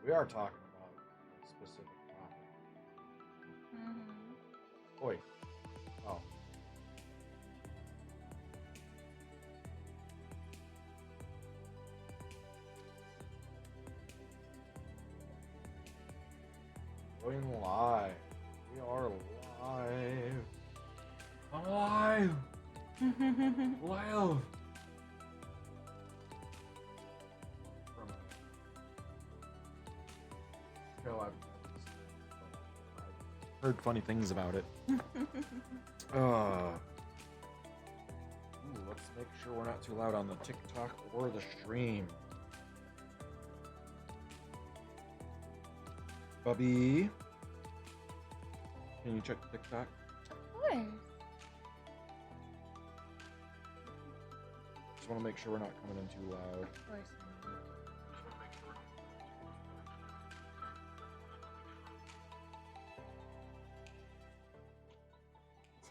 We are talking about a specific topic. Oi. Oh. Going live. We are live. I'm alive. Live. I've heard funny things about it. Let's make sure we're not too loud on the TikTok or the stream. Bubby, can you check TikTok? Of course. Just want to make sure we're not coming in too loud. Of course.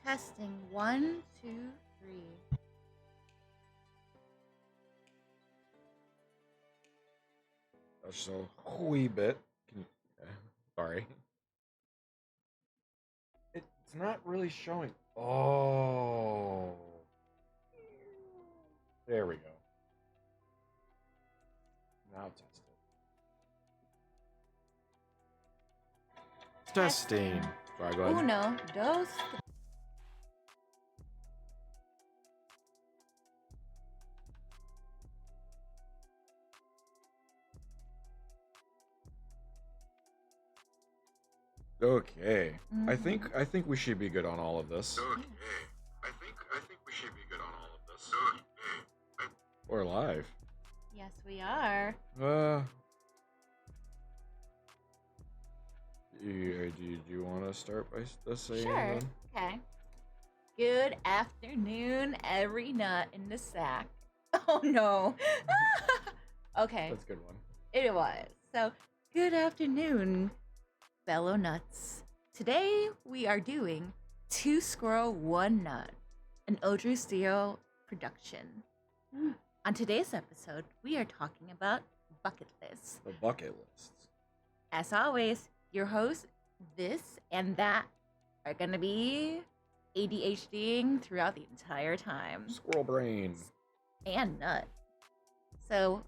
Testing 1, 2, 3. Just a wee bit. Sorry. It's not really showing. Oh. There we go. Now test it. Testing. Sorry, go ahead. Uno, dos. Okay. I think we should be good on all of this. Okay. I think we should be good on all of this. Okay. We're live. Yes, we are. Do you want to start by saying Sure. then? Okay. Good afternoon, every nut in the sack. Oh no. Okay. That's a good one. It was. So, good afternoon, fellow nuts. Today we are doing Two Squirrel, One Nut, an Audrey Steele production. On today's episode, we are talking about bucket lists. The bucket lists. As always, your hosts, this and that, are gonna be ADHDing throughout the entire time. Squirrel brains. And nut. So,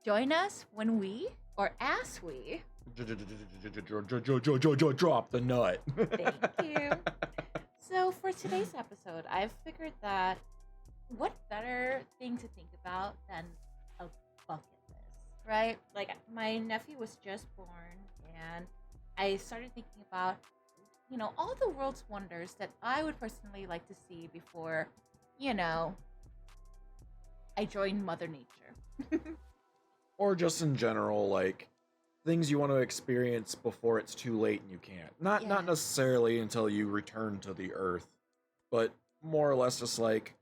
join us when we, or as we, Drop the nut. thank you. So, for today's episode, I've figured that what better thing to think about than a bucket list, right? Like, my nephew was just born, and I started thinking about, all the world's wonders that I would personally like to see before, I join Mother Nature. Or just in general, like, things you want to experience before it's too late and you can't. Not necessarily until you return to the earth, but more or less just like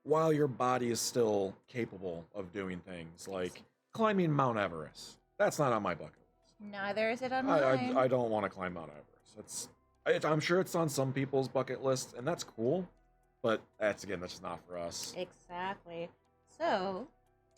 while your body is still capable of doing things, like climbing Mount Everest. That's not on my bucket list. Neither is it on mine. I don't want to climb Mount Everest. I'm sure it's on some people's bucket list, and that's cool, but that's just not for us. Exactly. So,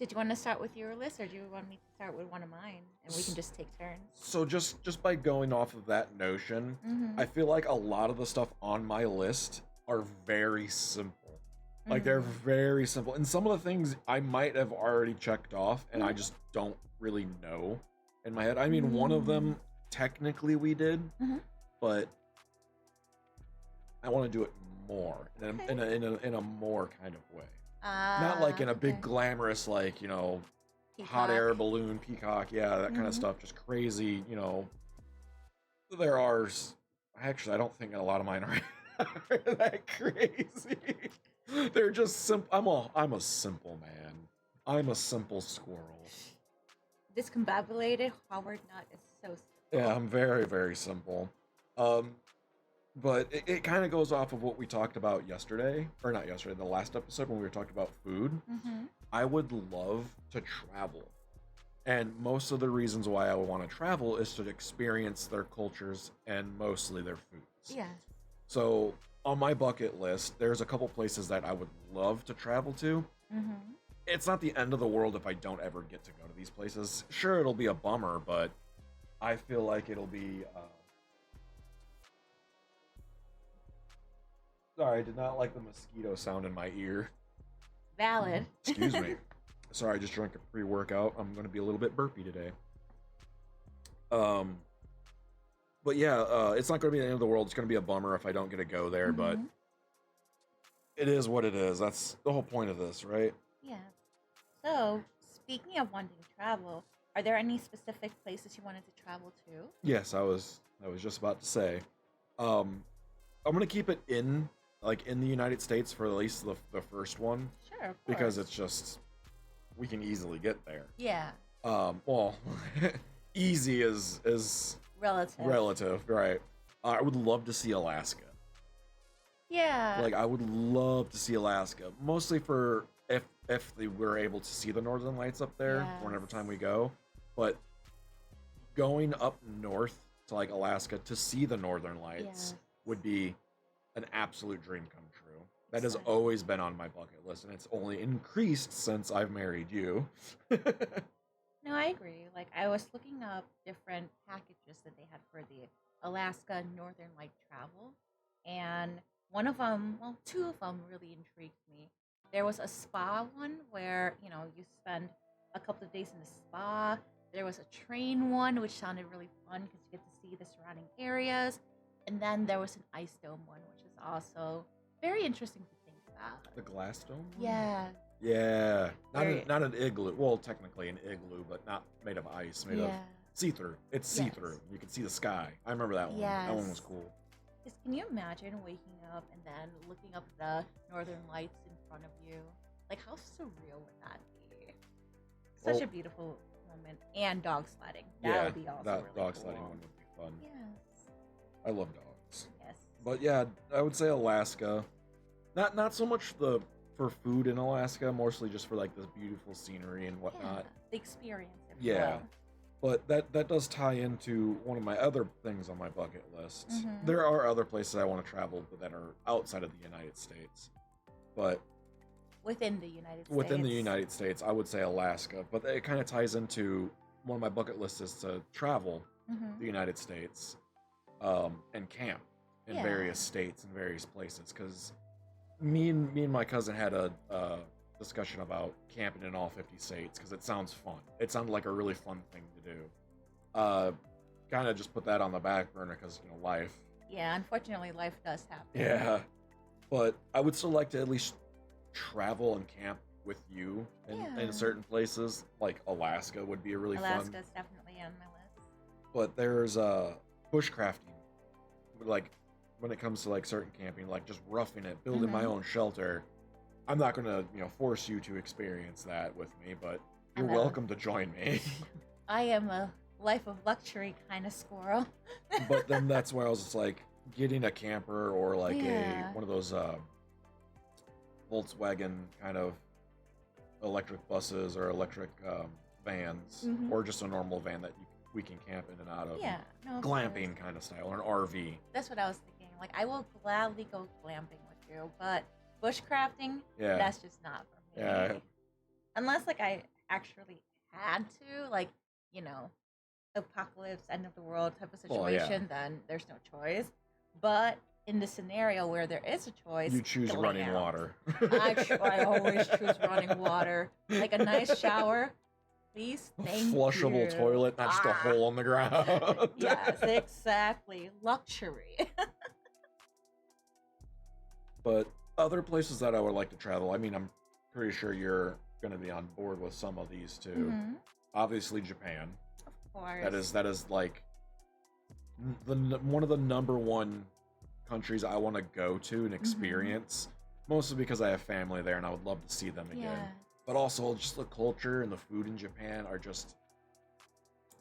did you want to start with your list, or do you want me to start with one of mine, and we can just take turns? So just by going off of that notion, I feel like a lot of the stuff on my list are very simple. Like, they're very simple. And some of the things I might have already checked off, and I just don't really know in my head. I mean, one of them, technically we did, but I want to do it more, in a more kind of way. Not like in a big glamorous, like, Peacock. hot air balloon, peacock, that kind of stuff, just crazy, There are, actually, I don't think a lot of mine are that crazy. They're just simple. I'm a simple man. I'm a simple squirrel. Discombobulated Howard Nut is so simple. Yeah, I'm very, very simple. But it kind of goes off of what we talked about yesterday, or not yesterday, the last episode when we were talking about food. I would love to travel. And most of the reasons why I would want to travel is to experience their cultures and mostly their foods. Yeah. So on my bucket list, there's a couple places that I would love to travel to. Mm-hmm. It's not the end of the world if I don't ever get to go to these places. Sure, it'll be a bummer, but I feel like it'll be. Sorry, I did not like the mosquito sound in my ear. Valid. Excuse me. Sorry, I just drank a pre-workout. I'm going to be a little bit burpy today. Um, but yeah, it's not going to be the end of the world. It's going to be a bummer if I don't get to go there, but it is what it is. That's the whole point of this, right? Yeah. So, speaking of wanting to travel, are there any specific places you wanted to travel to? Yes, I was just about to say. I'm going to keep it in the United States for at least the first one. Sure, of because course. it's just we can easily get there. Yeah. Well, easy is relative, right? I would love to see Alaska. Yeah. Like I would love to see Alaska, mostly for if they were able to see the Northern Lights up there whenever time we go. But going up north to like Alaska to see the Northern Lights would be an absolute dream come true. That has always been on my bucket list, and it's only increased since I've married you. No, I agree. Like, I was looking up different packages that they had for the Alaska Northern Light travel, and one of them, well, two of them really intrigued me. There was a spa one where, you spend a couple of days in the spa. There was a train one, which sounded really fun because you get to see the surrounding areas. And then there was an ice dome one, which is also very interesting to think about. The glass dome? Yeah. Yeah. Not an igloo. Well, technically an igloo, but not made of ice, made of see-through. It's see-through. You can see the sky. I remember that one. That one was cool. Because can you imagine waking up and then looking up the northern lights in front of you? Like, how surreal would that be? Such a beautiful moment. And dog sledding. That would be also that really dog cool. sledding one would be fun. Yes. I love dogs. Yes. But yeah, I would say Alaska. Not so much for food in Alaska, mostly just for like this beautiful scenery and whatnot. The experience. Yeah. But that does tie into one of my other things on my bucket list. Mm-hmm. There are other places I want to travel that are outside of the United States. But within the United States. Within the United States, I would say Alaska. But it kind of ties into one of my bucket lists is to travel the United States and camp in various states and various places. Because me and my cousin had a discussion about camping in all 50 states because it sounds fun. It sounded like a really fun thing to do. Kind of just put that on the back burner because, life. Yeah, unfortunately, life does happen. Yeah. But I would still like to at least travel and camp with you in certain places. Like Alaska would be a really fun. Alaska's definitely on my list. But there's bushcrafting. Like when it comes to like certain camping, like just roughing it, building my own shelter. I'm not gonna, force you to experience that with me, but you're welcome to join me. I am a life of luxury kind of squirrel. But then that's where I was just like getting a camper or like one of those Volkswagen kind of electric buses or electric vans, or just a normal van that we can camp in and out of. Yeah, no, glamping kind of style, or an RV. That's what I was thinking. Like, I will gladly go glamping with you, but bushcrafting, that's just not for me. Yeah. Unless, like, I actually had to, like, apocalypse, end of the world type of situation, then there's no choice. But in the scenario where there is a choice, you choose running water. I always choose running water. Like a nice shower, please. Thank Flushable you. toilet, not just a hole in the ground. Yes, exactly. Luxury. But other places that I would like to travel, I mean, I'm pretty sure you're going to be on board with some of these too. Obviously, Japan. Of course. That is like one of the number one countries I want to go to and experience, mostly because I have family there and I would love to see them again. But also, just the culture and the food in Japan are just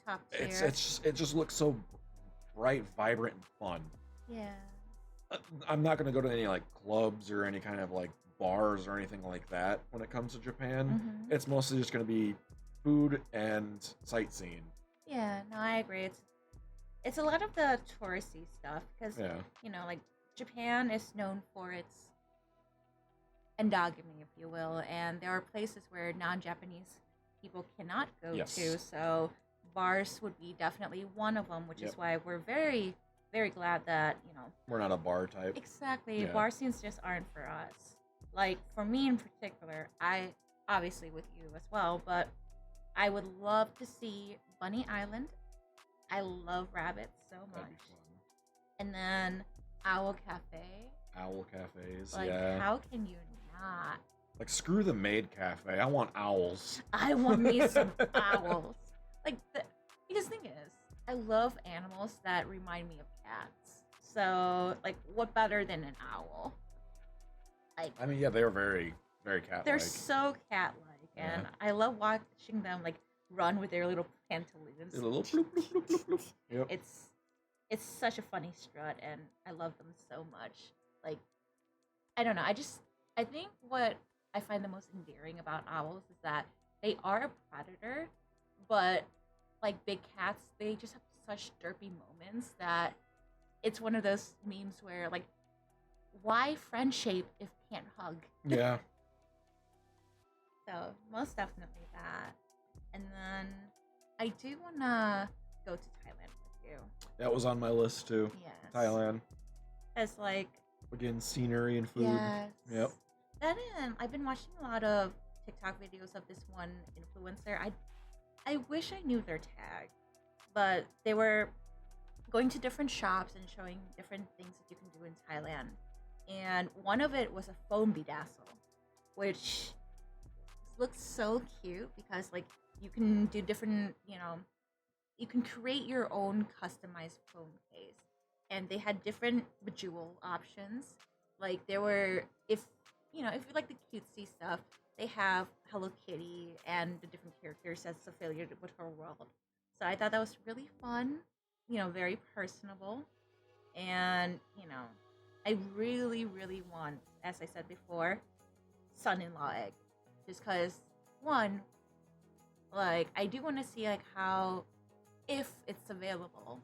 top tier. It just looks so bright, vibrant, and fun. Yeah. I'm not gonna go to any like clubs or any kind of like bars or anything like that when it comes to Japan. It's mostly just gonna be food and sightseeing. Yeah, no, I agree. It's a lot of the touristy stuff because like Japan is known for its endogamy, if you will, and there are places where non-Japanese people cannot go to. So bars would be definitely one of them, which Yep. is why we're very, very glad that, you know, We're not a bar type. exactly, Yeah. bar scenes just aren't for us. Like, for me in particular, I, obviously with you as well, but I would love to see Bunny Island. I love rabbits so That'd be much. fun. And then Owl Cafe. Owl cafes, Like, yeah. how can you not? Like, screw the maid cafe. I want owls. I want me some owls. Like, because the thing is, I love animals that remind me of cats. So, like, what better than an owl? Like, I mean, yeah, they were very, very cat-like. they're so cat-like, and Yeah. I love watching them like run with their little pantaloons. A little bloop, bloop, bloop, bloop, bloop. Yep. It's such a funny strut, and I love them so much. Like, I don't know. I think what I find the most endearing about owls is that they are a predator, but like big cats, they just have such derpy moments that it's one of those memes where like, why friend shape if can't hug? Yeah. So most definitely that. And then I do wanna go to Thailand with you. That was on my list, too. Yes. Thailand. As like, Again, scenery and food. yes. Yep. That and I've been watching a lot of TikTok videos of this one influencer. I wish I knew their tag, but they were going to different shops and showing different things that you can do in Thailand. And one of it was a foam bedazzle, which looks so cute because like you can do different, you can create your own customized phone case. And they had different bejewel options. Like there were, if you like the cutesy stuff, they have Hello Kitty and the different characters that's affiliated with her world. So I thought that was really fun, very personable. And, I really, really want, as I said before, son-in-law egg. Just because, one, like, I do want to see, like, how, if it's available,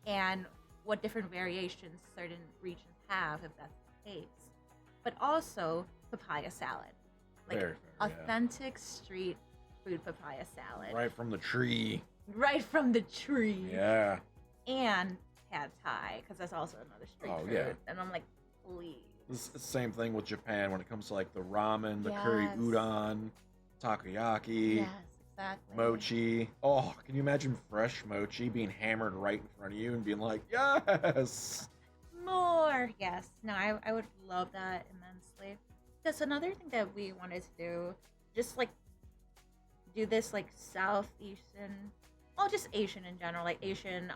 and what different variations certain regions have, if that's the case. But also, papaya salad. Like, Very fair, yeah. authentic street food papaya salad. Right from the tree. Right from the tree. Yeah. And pad thai, because that's also another street Oh, food. yeah. And I'm like, please. It's the same thing with Japan when it comes to like the ramen, the curry Yes. udon, takoyaki, Yes, exactly. mochi. Oh, can you imagine fresh mochi being hammered right in front of you and being like, yes! More. Yes. No, I would love that immensely. That's another thing that we wanted to do. Just like do this like Southeastern, well, just Asian in general, like Asian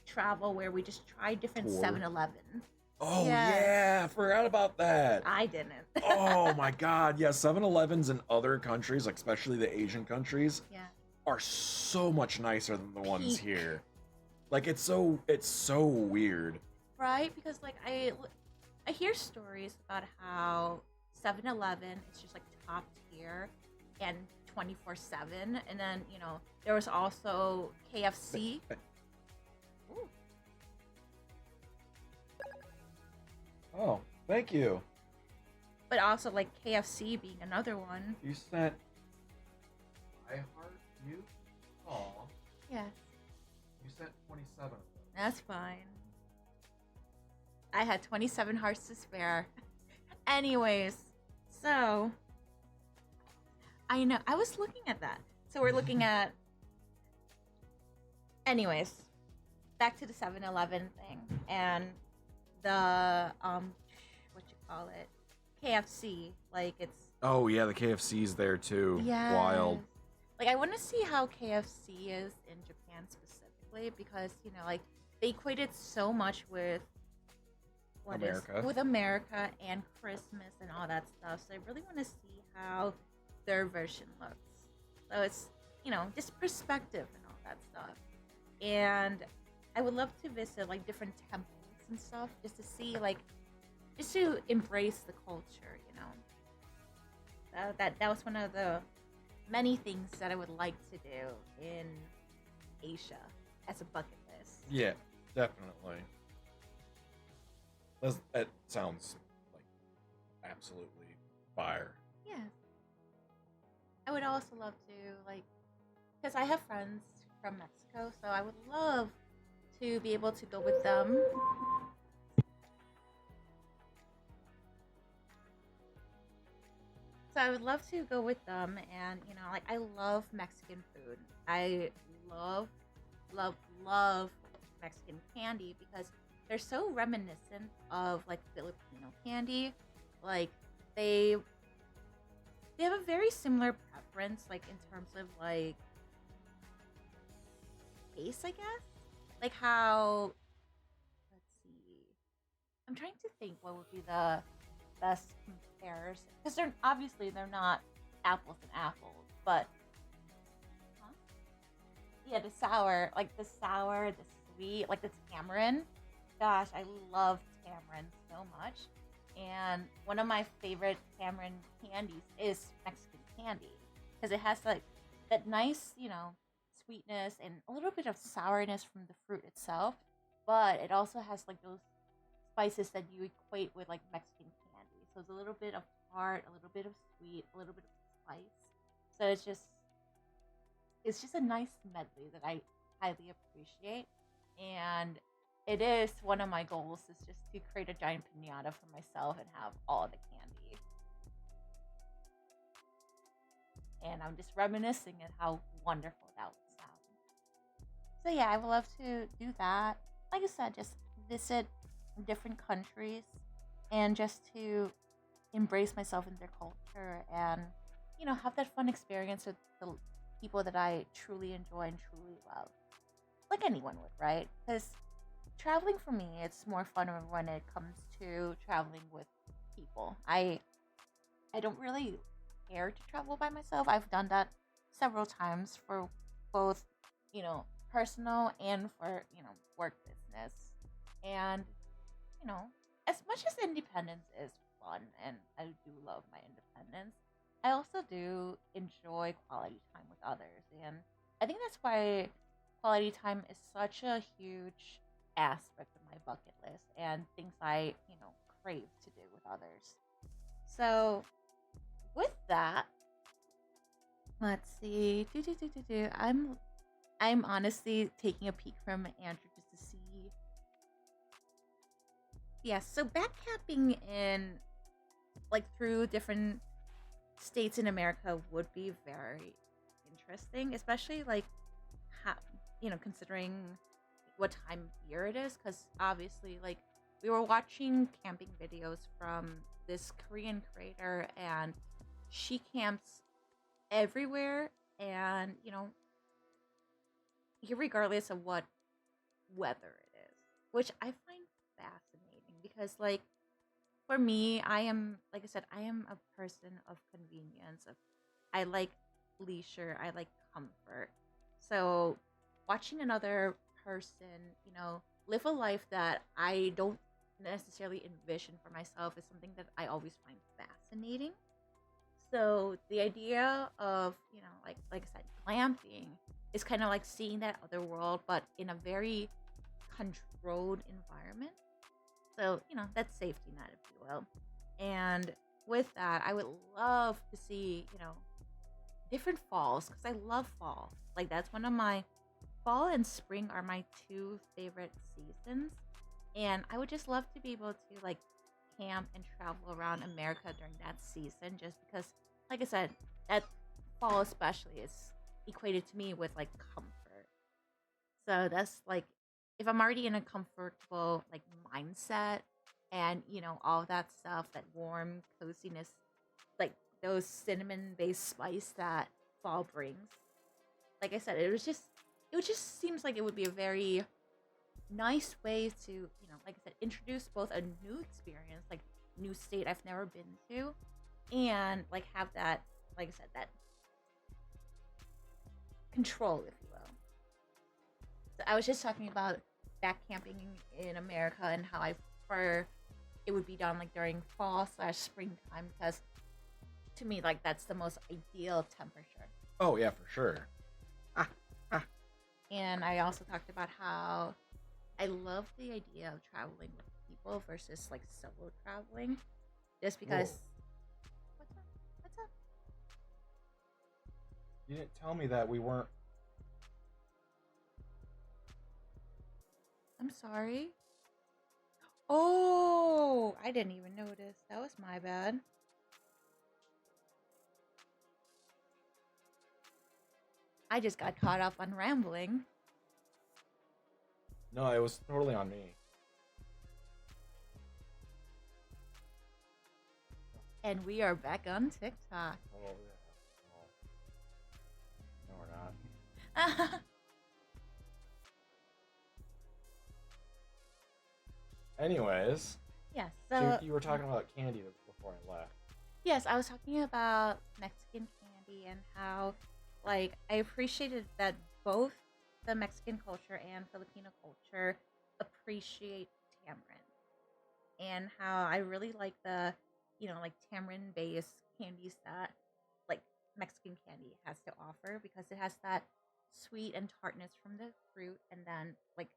travel where we just try different Tour. 7-Elevens. Oh, Yes. yeah, forgot about that. I didn't. Oh my god, yeah, 7-Elevens in other countries, like especially the Asian countries, Yeah. are so much nicer than the ones Peak. here. Like it's so weird. Right? Because like I hear stories about how 7-Eleven is just like top tier and 24/7, and then there was also KFC. Ooh. Oh, thank you. But also like KFC being another one. You sent I heart you? Aw. Yes, You sent 27 of them. that's fine. I had 27 hearts to spare. Anyways, so I know I was looking at that. So we're looking at. Anyways, back to the 7-Eleven thing and the what you call it, KFC. Like it's Oh yeah, the KFC's there too. yeah, Wild. Like I want to see how KFC is in Japan specifically because like they equate it so much with America. with America and Christmas and all that stuff. So I really want to see how their version looks. So it's just perspective and all that stuff. And I would love to visit like different temples and stuff just to see just to embrace the culture. That was one of the many things that I would like to do in Asia as a bucket list. Yeah, definitely. That sounds like absolutely fire. Yeah. I would also love to because I have friends from Mexico, so I would love to be able to go with them. So I would love to go with them, and like I love Mexican food. I love, love, love Mexican candy because they're so reminiscent of like Filipino candy. Like they they have a very similar preference, like in terms of like taste, I guess. Like how, let's see, I'm trying to think what would be the best comparison because they're not apples and apples, but huh? Yeah, the sweet, like the tamarind. Gosh, I love tamarind so much. And one of my favorite tamarind candies is Mexican candy because it has like that nice, sweetness and a little bit of sourness from the fruit itself, but it also has like those spices that you equate with like Mexican candy. So it's a little bit of tart, a little bit of sweet, a little bit of spice. So it's just a nice medley that I highly appreciate. And it is one of my goals is just to create a giant pinata for myself and have all the candy. And I'm just reminiscing at how wonderful that would sound. So yeah, I would love to do that. Like I said, just visit different countries and just to embrace myself in their culture and have that fun experience with the people that I truly enjoy and truly love. Like anyone would, right? Because traveling for me, it's more fun when it comes to traveling with people. I don't really care to travel by myself. I've done that several times for both, you know, personal and for, work business. And, you know, as much as independence is fun and I do love my independence, I also do enjoy quality time with others. And I think that's why quality time is such a huge aspect of my bucket list and things I, crave to do with others. So, with that, let's see. I'm honestly taking a peek from Andrew just to see. Yeah, so backcapping in like through different states in America would be very interesting, especially like how, considering what time of year it is cuz obviously like we were watching camping videos from this Korean creator and she camps everywhere and, regardless of what weather it is, which I find fascinating because like for me, I am like I said, I am a person of convenience. I like leisure, I like comfort. So watching another person, live a life that I don't necessarily envision for myself is something that I always find fascinating. So the idea of, like I said, glamping is kind of like seeing that other world, but in a very controlled environment. So, that's safety net, if you will. And with that, I would love to see, different falls because I love fall. Like, that's one of my fall and spring are my two favorite seasons. And I would just love to be able to, like, camp and travel around America during that season just because, like I said, that fall especially is equated to me with, like, comfort. So that's like if I'm already in a comfortable like mindset and all that stuff, that warm coziness, like those cinnamon based spice that fall brings. Like I said, it just seems like it would be a very nice way to, like I said, introduce both a new experience, like new state I've never been to, and like have that, like I said, that control, if you will. So I was just talking about back camping in America and how I prefer it would be done like during fall/springtime because to me like that's the most ideal temperature. Oh yeah, for sure. Ah, ah. And I also talked about how I love the idea of traveling with people versus like solo traveling, just because. Whoa. What's up? What's up? You didn't tell me that we weren't I'm sorry. Oh, I didn't even notice. That was my bad. I just got caught up on rambling. No, it was totally on me. And we are back on TikTok. Oh, yeah. No, we're not. Anyways. Yes, So you were talking about candy before I left. Yes, I was talking about Mexican candy and how, like, I appreciated that both the Mexican culture and Filipino culture appreciate tamarind, and how I really like the, like tamarind-based candies that, like, Mexican candy has to offer because it has that sweet and tartness from the fruit, and then like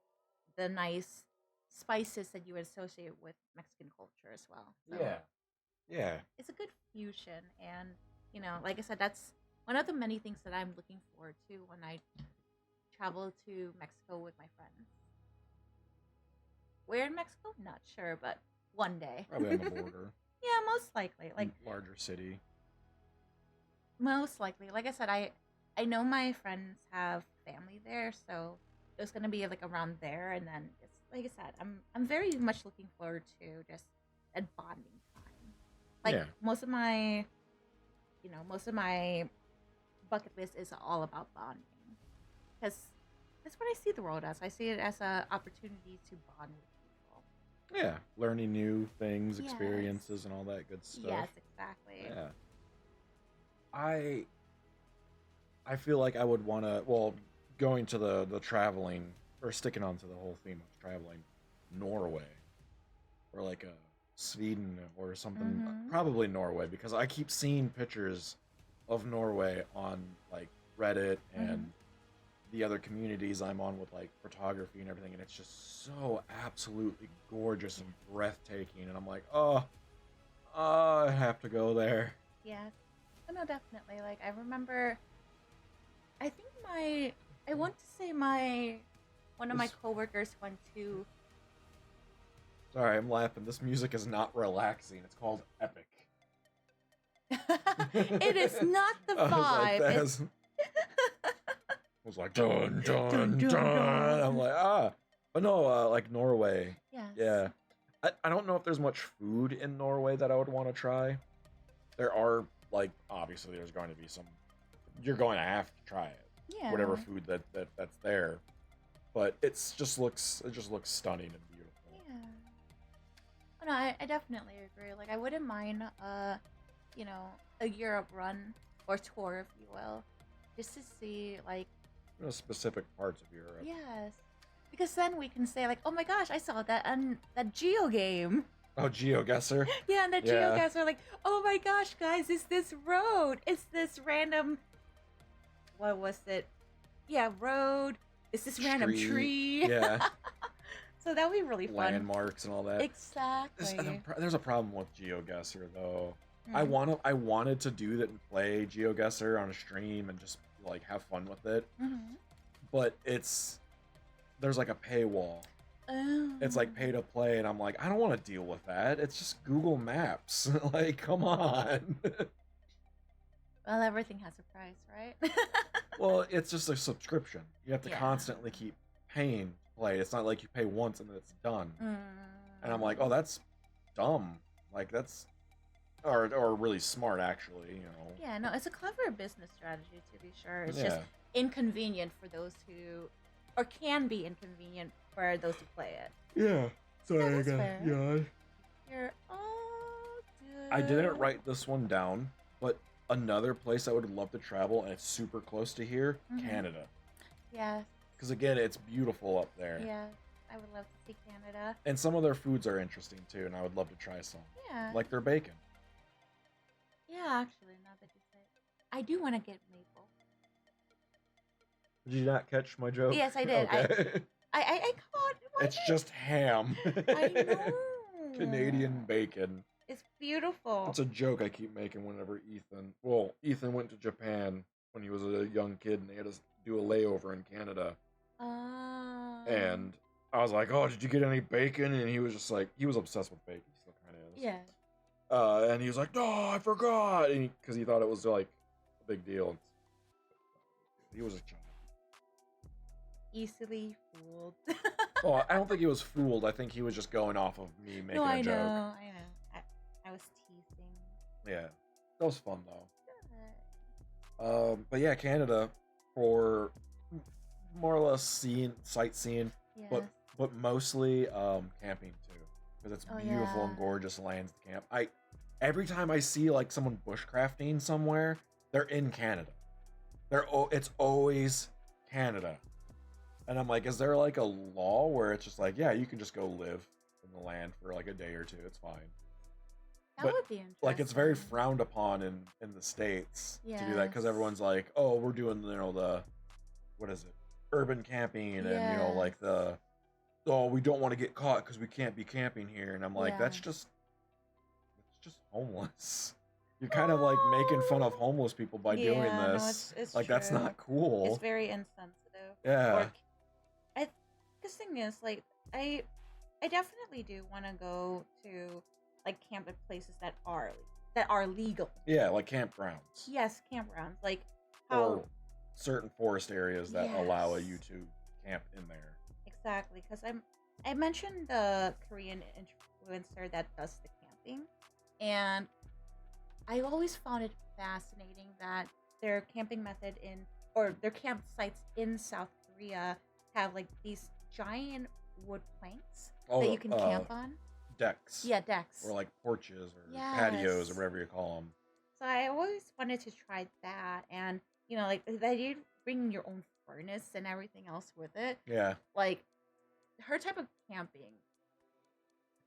the nice spices that you would associate with Mexican culture as well. So Yeah. Yeah. it's a good fusion, and like I said, that's one of the many things that I'm looking forward to when I travel to Mexico with my friends. Where in Mexico? Not sure, but one day. Probably on the border. Yeah, most likely. Like larger city. most likely. Like I said, I know my friends have family there, so it's gonna be like around there, and then just like I said, I'm very much looking forward to just that bonding time. Like Yeah. most of my bucket list is all about bonding because that's what I see the world as. I see it as an opportunity to bond with people. Yeah. Learning new things, Yes. experiences, and all that good stuff. Yes, exactly. Yeah. I feel like I would want to, well, going to the traveling, or sticking on to the whole theme of traveling, Norway, or like Sweden or something, probably Norway, because I keep seeing pictures of Norway on like Reddit and the other communities I'm on with like photography and everything, and it's just so absolutely gorgeous and breathtaking, and I'm like, oh, I have to go there. Yes. Oh, no, definitely. Like, I remember, I think I want to say one of my coworkers went to. Sorry, I'm laughing. This music is not relaxing. It's called epic. It is not the vibe. It was like dun dun dun. I'm like but no, like Norway. Yes. Yeah, I don't know if there's much food in Norway that I would want to try. There are, like, obviously there's going to be some. You're going to have to try it. Yeah. Whatever food that's there, but it just looks stunning and beautiful. Yeah. Oh, no, I definitely agree. Like, I wouldn't mind a Europe run or tour, if you will, just to see like Specific parts of Europe. Yes, because then we can say like, oh my gosh, I saw that on that Geo game. Oh, GeoGuessr. Yeah, and the GeoGuessr, like, oh my gosh, guys, it's this road. It's this random. What was it? Yeah, road. It's this random tree. Yeah. So that would be really fun. Landmarks and all that. Exactly. There's a problem with GeoGuessr though. I wanted to do that and play GeoGuessr on a stream and just like have fun with it. But there's like a paywall. Oh. It's like pay to play, and I'm like, I don't want to deal with that. It's just Google Maps. Like, come on. Well, everything has a price, right? Well, it's just a subscription. You have to constantly keep paying to play. It's not like you pay once and then it's done. And I'm like, oh, that's dumb. Like, that's or really smart, actually. Yeah, no, it's a clever business strategy, to be sure. It's just inconvenient for those who, or can be inconvenient for those who play it. Yeah. Sorry, that's fair. Yeah. You're all good. I didn't write this one down, but another place I would love to travel, and it's super close to here, Canada. Yes. Because again, it's beautiful up there. Yeah, I would love to see Canada. And some of their foods are interesting too, and I would love to try some. Yeah. Like their bacon. Yeah, actually, now that you say it, I do want to get maple. Did you not catch my joke? Yes, I did. Okay. I caught. It's just ham. I know. Canadian bacon. It's beautiful. It's a joke I keep making whenever Ethan went to Japan when he was a young kid, and they had to do a layover in Canada. Oh. And I was like, "Oh, did you get any bacon?" And he was just like, he was obsessed with bacon. He still kind of is. Yeah. And he was like, "No, I forgot," because he thought it was like a big deal. He was a child. Easily fooled. Well, I don't think he was fooled. I think he was just going off of me making No, a I joke. know. I was teasing. Yeah, that was fun though. Good. But yeah, Canada for more or less sightseeing, Yes. but mostly camping too, because it's Oh, beautiful and yeah. gorgeous lands to camp. Every time I see like someone bushcrafting somewhere, they're in Canada. It's always Canada, and I'm like, is there like a law where it's just like, yeah, you can just go live in the land for like a day or two, it's fine. That But would be interesting. like it's very frowned upon in the States to do that, because Yes. everyone's like, oh, we're doing the what is it, urban camping, and like Yes. oh, we don't want to get caught because we can't be camping here, and I'm like, Yeah. that's just homeless. You're kind of like making fun of homeless people by doing Yeah, no, this. it's Like that's true. not cool. It's very insensitive. Yeah. Or this thing is like I definitely do want to go to like camp at places that are legal. Yeah, like campgrounds. Yes, campgrounds. Like how Or certain forest areas that allow Yes. you to camp in there. exactly, because I mentioned the Korean influencer that does the camping, and I always found it fascinating that their camping method or their campsites in South Korea have like these giant wood planks that you can camp on. Decks. Yeah, decks. Or like porches or patios or Yes. whatever you call them. So I always wanted to try that, and like that you bring your own furnace and everything else with it. Yeah. Like her type of camping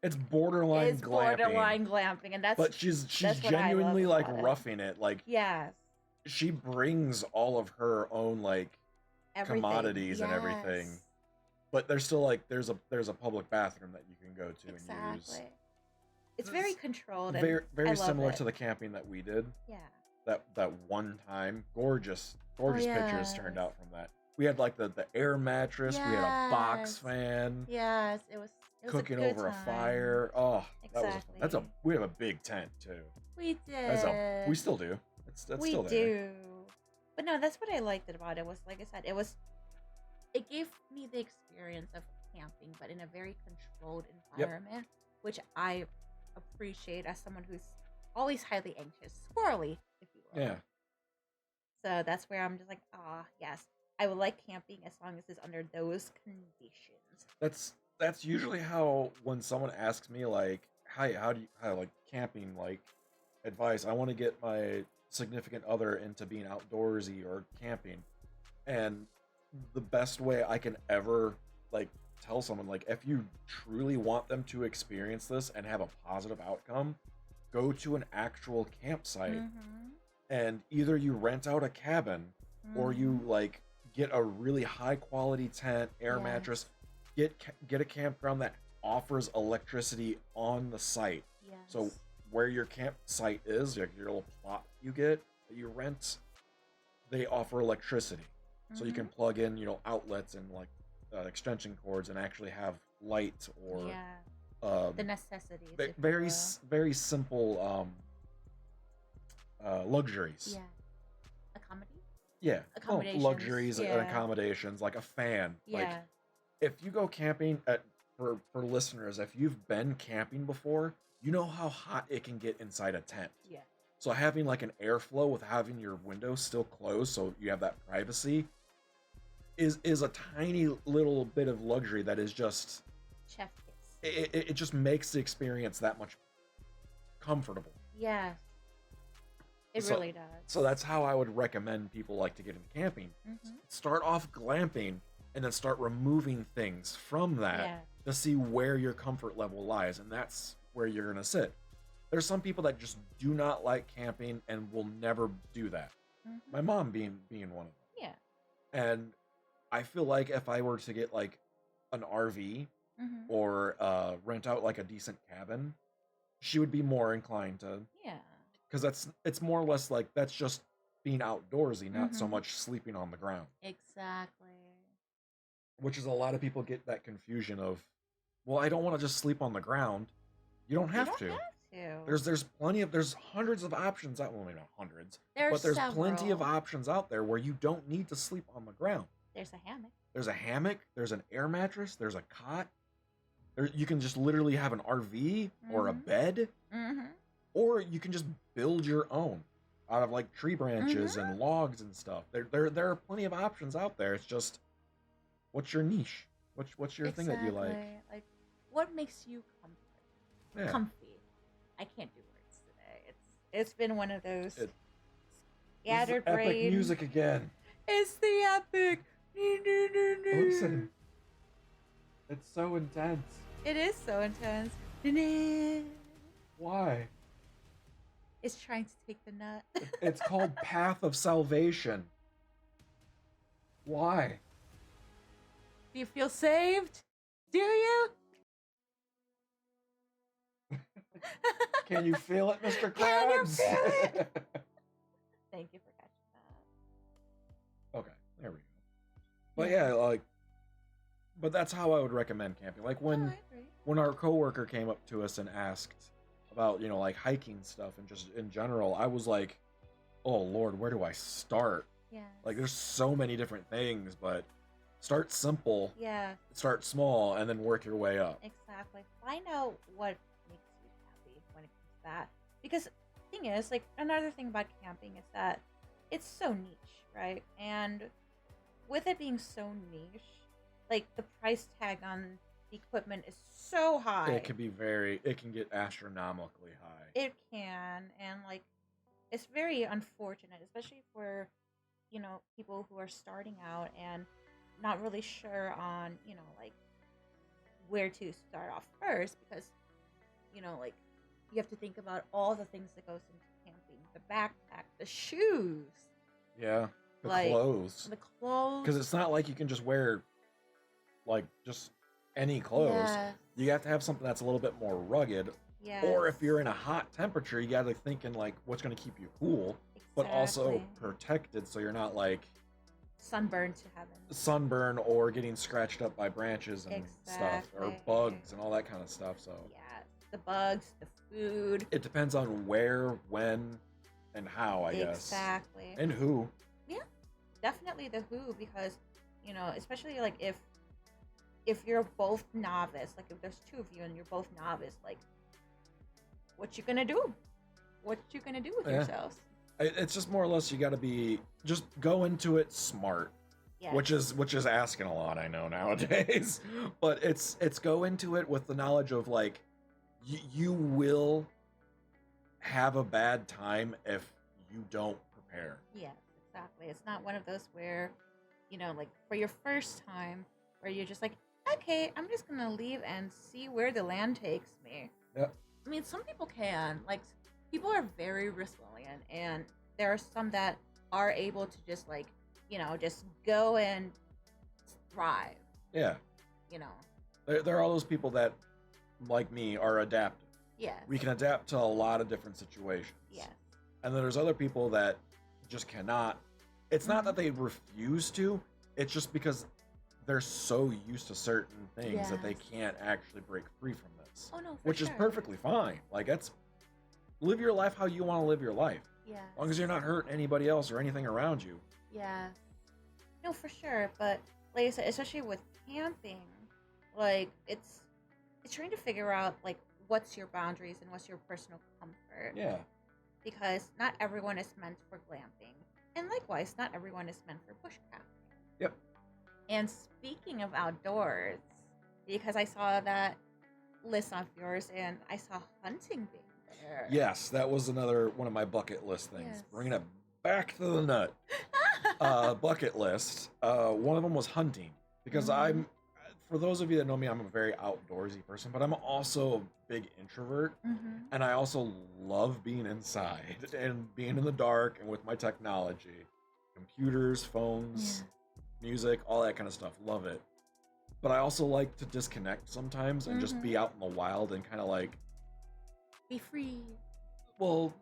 It's borderline is glamping. borderline glamping, and But she's that's what I love genuinely like about it. roughing it. Like Yes, she brings all of her own like everything. commodities and everything. Yes. But there's still like there's a public bathroom that you can go to and use. Exactly. It's very controlled. Very and I very love similar it. to the camping that we did. Yeah. That one time. Gorgeous pictures turned yes. out from that. We had like the air mattress, we had a box Yes. fan, Yes, it was cooking a good over time. a fire. Oh, that was Exactly. we have a big tent too. We did. We still do. That's we still there. do. But no, that's what I liked about it. Was like I said, it gave me the experience of camping, but in a very controlled environment, which I appreciate as someone who's always highly anxious, squirrely, if you will. Yeah. So that's where I'm just like, yes, I would like camping as long as it's under those conditions. That's usually how, when someone asks me like, how like camping like advice, I want to get my significant other into being outdoorsy or camping, and the best way I can ever like tell someone, like, if you truly want them to experience this and have a positive outcome, go to an actual campsite, Mm-hmm. and either you rent out a cabin or you like get a really high quality tent, air mattress, get a campground that offers electricity on the site. Yes. So where your campsite is, like your little plot you get that you rent, they offer electricity. So you can plug in, outlets and like extension cords and actually have light or the necessities. if you very will. very simple luxuries. Yeah. Accommodate? Yeah. Well, Accommodations, luxuries and yeah. accommodations, like a fan. Yeah. Like if you go camping for listeners, if you've been camping before, you know how hot it can get inside a tent. Yeah. So having like an airflow with having your windows still closed so you have that privacy is a tiny little bit of luxury that is just Chef kiss. it just makes the experience that much comfortable. Yes. It So- really does. So that's how I would recommend people like to get into camping. Start off glamping and then start removing things from that Yeah. to see where your comfort level lies, and that's where you're gonna sit. There's some people that just do not like camping and will never do that. My mom being one of them. Yeah. And I feel like if I were to get like an RV or rent out like a decent cabin, she would be more inclined to, Yeah. because it's more or less like that's just being outdoorsy, not so much sleeping on the ground. Exactly. which is a lot of people get that confusion of, well, I don't want to just sleep on the ground. You don't have to. There's hundreds of options out. Well, maybe not hundreds, but there's plenty of options out there where you don't need to sleep on the ground. There's a hammock. There's a hammock. There's an air mattress. There's a cot. You can just literally have an RV or a bed, or you can just build your own out of like tree branches and logs and stuff. There are plenty of options out there. It's just, what's your niche? What's your thing that you like? Like, what makes you comfy? Yeah. Comfy. I can't do words today. It's been one of those scattered brain. Epic music again. It's the epic. Listen, it's so intense. It is so intense. Why? It's trying to take the nut. It's called Path of Salvation. Why? Do you feel saved? Do you? Can you feel it, Mr. Krabs? Can you feel it? Thank you for catching that. Okay, there we go. But yeah, but that's how I would recommend camping. Like when our coworker came up to us and asked about, like hiking stuff and just in general, I was like, oh Lord, where do I start? Yeah. Like there's so many different things, but start simple. Yeah. Start small and then work your way up. Exactly. Find out what makes you happy when it comes to that. Because the thing is, like, another thing about camping is that it's so niche, right? And with it being so niche, like the price tag on the equipment is so high. It can get astronomically high. It can, and like it's very unfortunate, especially for people who are starting out and not really sure on like where to start off first, because like you have to think about all the things that goes into camping: the backpack, the shoes, the clothes, because it's not like you can just wear like just any clothes. Yes. You have to have something that's a little bit more rugged. Yes. Or if you're in a hot temperature, you got to think in like what's going to keep you cool, but also protected, so you're not like sunburned to heaven. Sunburn or getting scratched up by branches and stuff, or bugs and all that kind of stuff. So the bugs, the food. It depends on where, when, and how, I guess. Exactly. And who. Yeah, definitely the who, because especially like if you're both novice, like if there's two of you and you're both novice, like what you gonna do? What you gonna do with yourselves? It's just more or less you got to just go into it smart. Yes. Which is asking a lot, I know nowadays. But it's go into it with the knowledge of like you will have a bad time if you don't prepare. Yes, exactly. It's not one of those where like for your first time where you're just like, okay, I'm just gonna leave and see where the land takes me. Yeah. I mean, some people can. Like, people are very resilient, and there are some that are able to just like, just go and thrive. Yeah. There are all those people that, like me, are adaptive. Yes. We can adapt to a lot of different situations. Yes. And then there's other people that just cannot. It's not that they refuse to. It's just because they're so used to certain things that they can't actually break free from this. Oh, no, which is perfectly fine. Like, live your life how you want to live your life. Yeah. As long as you're not hurting anybody else or anything around you. Yeah. No, for sure. But like I said, especially with camping, like it's trying to figure out like what's your boundaries and what's your personal comfort. Yeah. Because not everyone is meant for glamping. And likewise, not everyone is meant for bushcrafting. Yep. And speaking of outdoors, because I saw that list of yours and I saw hunting being there. Yes, that was another one of my bucket list things. Yes. Bringing it back to the nut. Bucket list. One of them was hunting. Because for those of you that know me, I'm a very outdoorsy person, but I'm also a big introvert. And I also love being inside and being in the dark and with my technology. Computers, phones, music, all that kind of stuff. Love it. But I also like to disconnect sometimes and just be out in the wild and kind of like... be free. Well,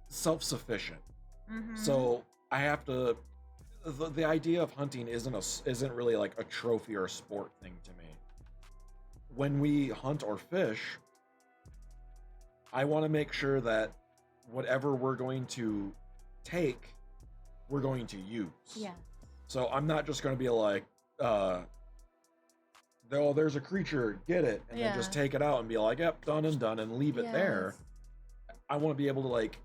self-sufficient. So I have to... the idea of hunting isn't really like a trophy or a sport thing to me. When we hunt or fish, I want to make sure that whatever we're going to take, we're going to use. Yeah. So I'm not just going to be like, there's a creature, get it, and then just take it out and be like, yep, done and done, and leave it there. I want to be able to like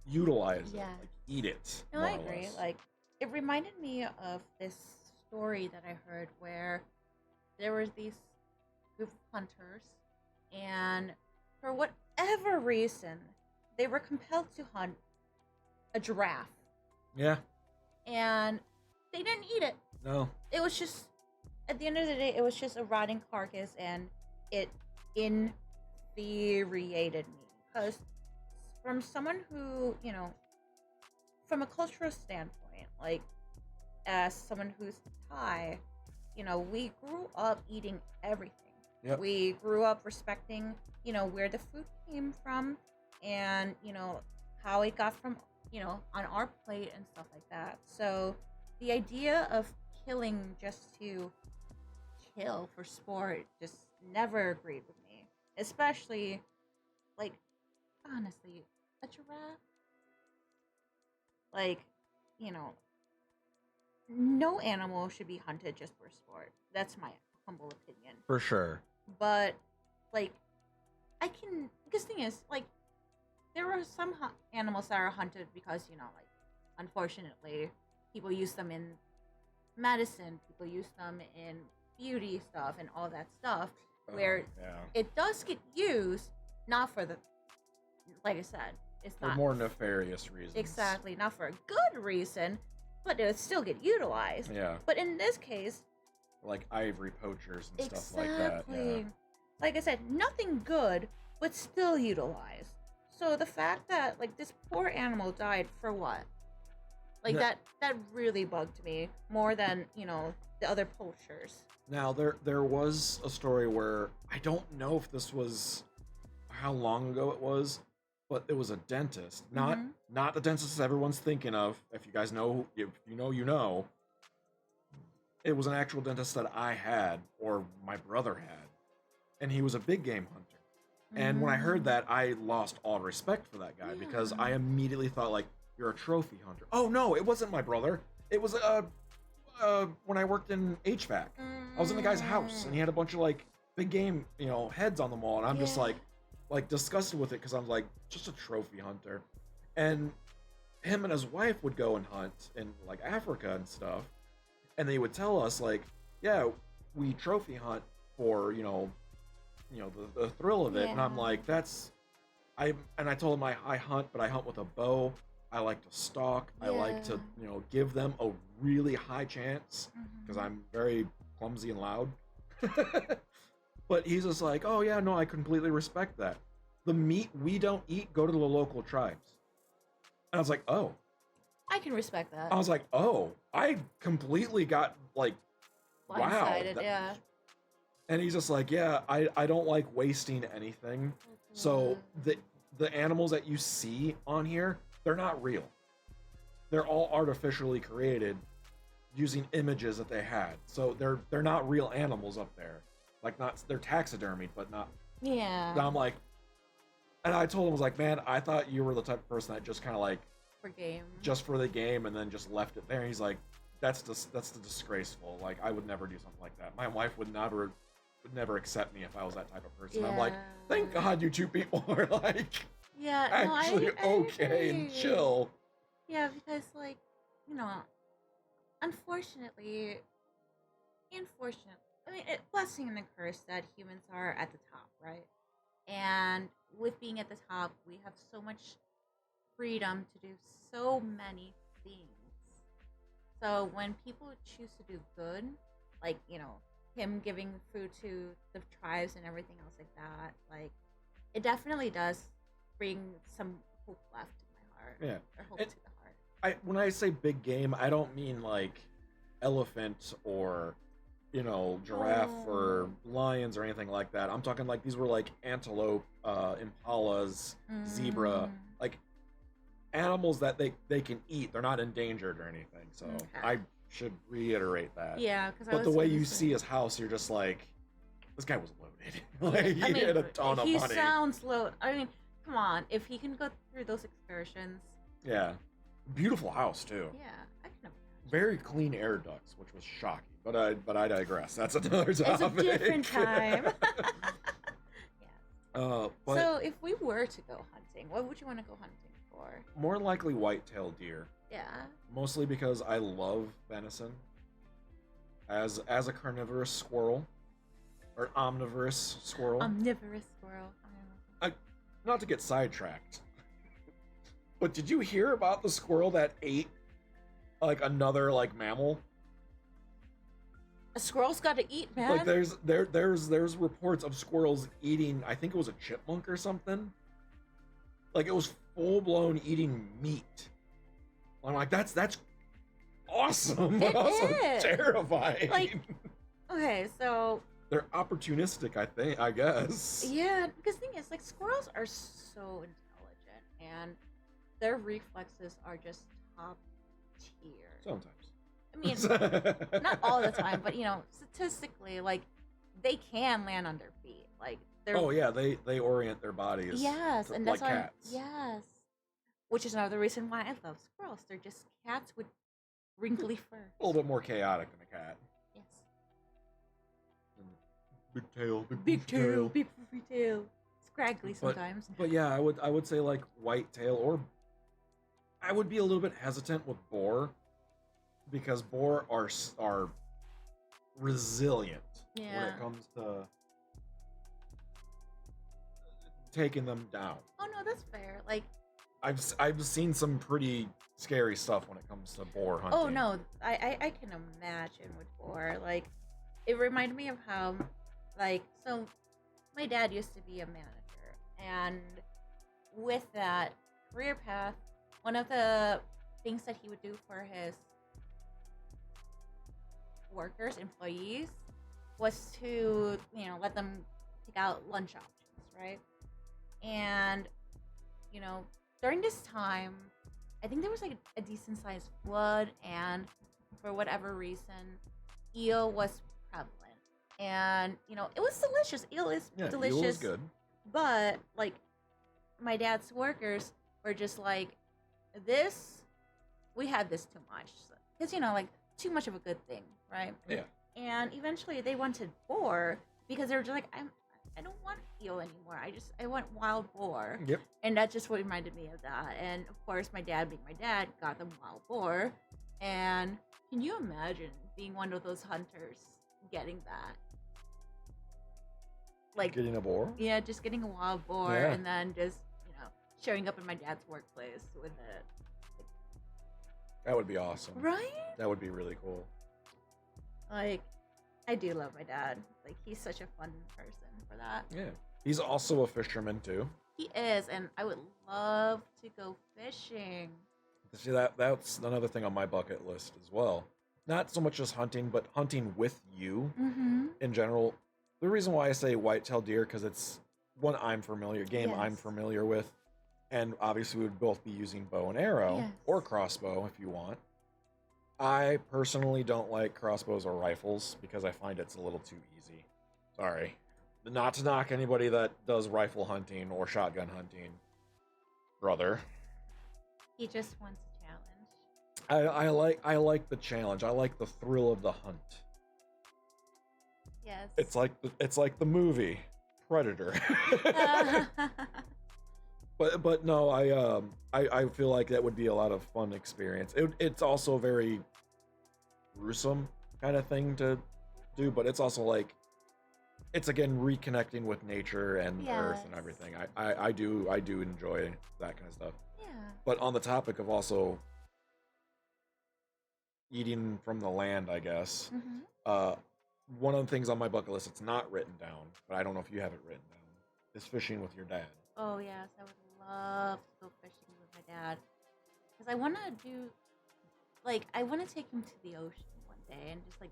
utilize it, like eat it. No, I agree. Like, it reminded me of this story that I heard where there was these group of hunters, and for whatever reason, they were compelled to hunt a giraffe. Yeah. And they didn't eat it. No. It was just, at the end of the day, it was just a rotting carcass, and it infuriated me. Because from someone who, you know, from a cultural standpoint, like, as someone who's Thai, you know, we grew up eating everything. Yep. We grew up respecting, you know, where the food came from and, you know, how it got from, you know, on our plate and stuff like that. So the idea of killing just to kill for sport just never agreed with me. Especially, like, honestly, a giraffe? Like, you know, no animal should be hunted just for sport. That's my humble opinion. For sure. But, like, because the thing is, like, there are some animals that are hunted because, you know, like, unfortunately, people use them in medicine, people use them in beauty stuff and all that stuff, where it does get used, not for the, like I said, it's for not more nefarious reasons. Exactly, not for a good reason, but it would still get utilized. Yeah. But in this case, like ivory poachers and stuff like that. Yeah. Like I said, nothing good, but still utilized. So the fact that, like, this poor animal died for what? Like, that really bugged me more than, you know, the other poachers. Now, there was a story where, I don't know if this was, how long ago it was, but it was a dentist. Not the dentist everyone's thinking of. If you guys know, if you know, you know. It was an actual dentist that I had, or my brother had. And he was a big game hunter. And when I heard that, I lost all respect for that guy, because I immediately thought, like, you're a trophy hunter. Oh, no, it wasn't my brother. It was when I worked in HVAC. I was in the guy's house, and he had a bunch of, like, big game, you know, heads on the wall, and I'm just, like disgusted with it, because I'm, like, just a trophy hunter. And him and his wife would go and hunt in, like, Africa and stuff, and they would tell us, like, yeah, we trophy hunt for, you know, the thrill of it. And I'm like, I told him I hunt, but I hunt with a bow. I like to stalk. I like to, you know, give them a really high chance, because I'm very clumsy and loud. But he's just like, oh yeah, no, I completely respect that. The meat we don't eat, go to the local tribes. And I was like, oh. I can respect that. I was like, oh, I completely got, like, blindsided, wow. Yeah. And he's just like, yeah, I don't like wasting anything. So the animals that you see on here, they're not real. They're all artificially created using images that they had. So they're not real animals up there. Like, they're taxidermied, but not. Yeah. And I'm like, and I told him, I was like, man, I thought you were the type of person that just kind of, like, for game. Just for the game, and then just left it there. And he's like, that's the disgraceful. Like, I would never do something like that. My wife would never accept me if I was that type of person. I'm like, thank God you two people are, like, actually okay and chill. Yeah, because, like, you know, unfortunately, I mean, blessing and a curse that humans are at the top, right? And with being at the top, we have so much freedom to do so many things. So when people choose to do good, like, you know, him giving food to the tribes and everything else like that, like, it definitely does bring some hope left in my heart. Yeah. Or hope to the heart. When I say big game, I don't mean, like, elephant or, you know, giraffe or lions or anything like that. I'm talking, like, these were, like, antelope, impalas, zebra. Like, animals that they can eat. They're not endangered or anything. So I should reiterate that. Yeah, because but the way you see his house, you're just like, this guy was loaded. Like he had a ton of money. He sounds loaded. I mean, come on, if he can go through those excursions. Yeah, beautiful house too. Yeah, I can imagine. Very clean air ducts, which was shocking. But I digress. That's another topic. It's a different time. Yeah. But so if we were to go hunting, what would you want to go hunting for? More likely white-tailed deer. Yeah. Mostly because I love venison. As a carnivorous squirrel, or omnivorous squirrel. Omnivorous squirrel. Not to get sidetracked, but did you hear about the squirrel that ate like another like mammal? A squirrel's got to eat, man. Like there's reports of squirrels eating. I think it was a chipmunk or something. Like it was full blown eating meat. I'm like, that's awesome, but also terrifying. Like, okay, so they're opportunistic, I guess. Yeah, because the thing is, like, squirrels are so intelligent, and their reflexes are just top tier. Sometimes. I mean, not all the time, but, you know, statistically, like, they can land on their feet. Like, they're... Oh, yeah, they orient their bodies. Yes, and that's like why... cats. Yes. Which is another reason why I love squirrels. They're just cats with wrinkly fur. A little bit more chaotic than a cat. Yes. Big tail, big tail, big poofy tail. Scraggly sometimes. But yeah, I would say like white tail, or I would be a little bit hesitant with boar because boar are resilient when it comes to taking them down. Oh no, that's fair. Like I've seen some pretty scary stuff when it comes to boar hunting. Oh no, I can imagine with boar. Like it reminded me of how, like, so my dad used to be a manager, and with that career path, one of the things that he would do for his workers, employees, was to, you know, let them pick out lunch options, right? And, you know, during this time, I think there was like a decent sized flood, and for whatever reason, eel was prevalent. And, you know, it was delicious. Eel is delicious. Eel is good. But, like, my dad's workers were just like, we had this too much. Because, you know, like, too much of a good thing, right? Yeah. And eventually they wanted boar because they were just like, I don't want eel anymore. I want wild boar. Yep. And that just reminded me of that. And of course, my dad, being my dad, got them wild boar. And can you imagine being one of those hunters getting that? Like getting a boar? Yeah, just getting a wild boar, and then just, you know, showing up in my dad's workplace with it. That would be awesome. Right? That would be really cool. Like, I do love my dad. Like, he's such a fun person for that. Yeah. He's also a fisherman, too. He is, and I would love to go fishing. See, that's another thing on my bucket list as well. Not so much just hunting, but hunting with you in general. The reason why I say white-tailed deer, because it's one I'm familiar with, and obviously we would both be using bow and arrow, or crossbow if you want. I personally don't like crossbows or rifles because I find it's a little too easy. Sorry. Not to knock anybody that does rifle hunting or shotgun hunting. Brother. He just wants a challenge. I like the challenge. I like the thrill of the hunt. Yes. It's like the movie Predator. But no, I feel like that would be a lot of fun experience. It's also a very gruesome kind of thing to do, but it's also like, it's again reconnecting with nature and earth and everything. I do enjoy that kind of stuff. Yeah. But on the topic of also eating from the land, I guess. One of the things on my bucket list, it's not written down, but I don't know if you have it written down, is fishing with your dad. Oh yes, I would love to go fishing with my dad, because I want to take him to the ocean one day and just like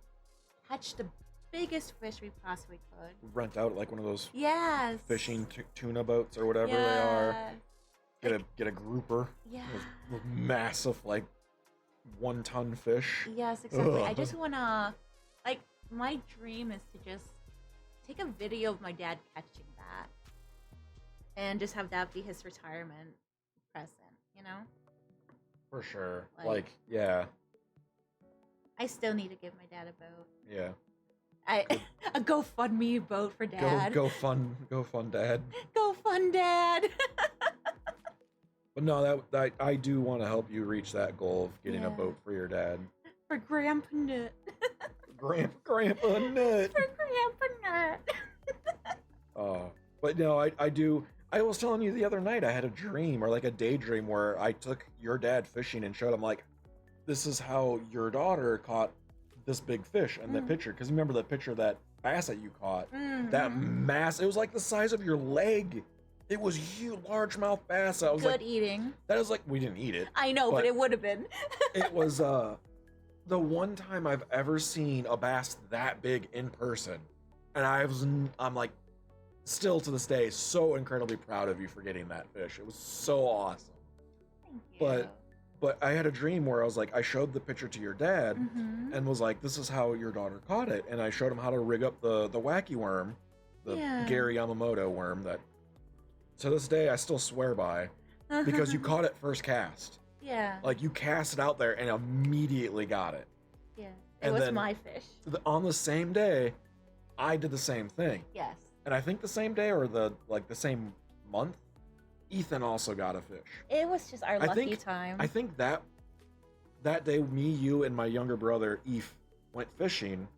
catch the biggest fish we possibly could. Rent out like one of those Yes. fishing tuna boats or whatever they are. Get a grouper. Yeah. With massive, like, 1-ton fish. Yes, exactly. I Ugh. just wanna, like, my dream is to just take a video of my dad catching that, and just have that be his retirement present. You know. For sure. Like, Yeah. I still need to give my dad a boat. Yeah. A GoFundMe boat for dad. Go fun dad. Go fund dad. But no, that I do want to help you reach that goal of getting a boat for your dad. For Grandpa Nut. Grandpa Nut. For Grandpa Nut. Oh, but no, I do. I was telling you the other night I had a dream or like a daydream where I took your dad fishing and showed him like, this is how your daughter caught this big fish in that picture. Because remember the picture of that bass that you caught? That mass, it was like the size of your leg. It was huge, largemouth bass. I was Good eating. That was like, we didn't eat it. I know, but it would have been. It was the one time I've ever seen a bass that big in person. And I'm like, still to this day, so incredibly proud of you for getting that fish. It was so awesome. Thank you. But I had a dream where I was like, I showed the picture to your dad and was like, this is how your daughter caught it. And I showed him how to rig up the wacky worm, the Gary Yamamoto worm that to this day I still swear by because you caught it first cast. Yeah. Like you cast it out there and immediately got it. Yeah. It was my fish. On the same day, I did the same thing. Yes. And I think the same day or the same month, Ethan also got a fish. It was just our lucky time. I think that day, me, you, and my younger brother, Eve, went fishing.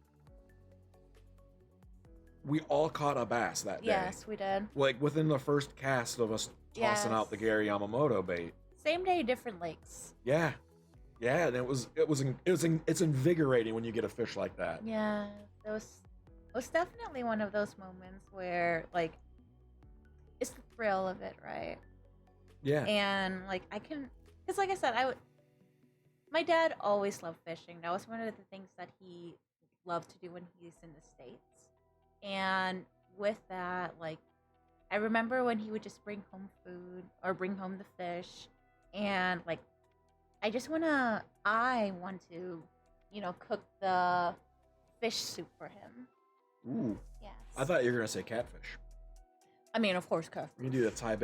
We all caught a bass that day. Yes, we did. Like within the first cast of us tossing out the Gary Yamamoto bait. Same day, different lakes. Yeah. Yeah, and it's invigorating when you get a fish like that. Yeah, it was definitely one of those moments where like it's the thrill of it, right? Yeah. And like because like I said, my dad always loved fishing. That was one of the things that he loved to do when he's in the States. And with that, like I remember when he would just bring home food or bring home the fish, and like I want to, cook the fish soup for him. Ooh. Yes. I thought you were gonna say catfish. I mean, of course, catfish. We can do the Thai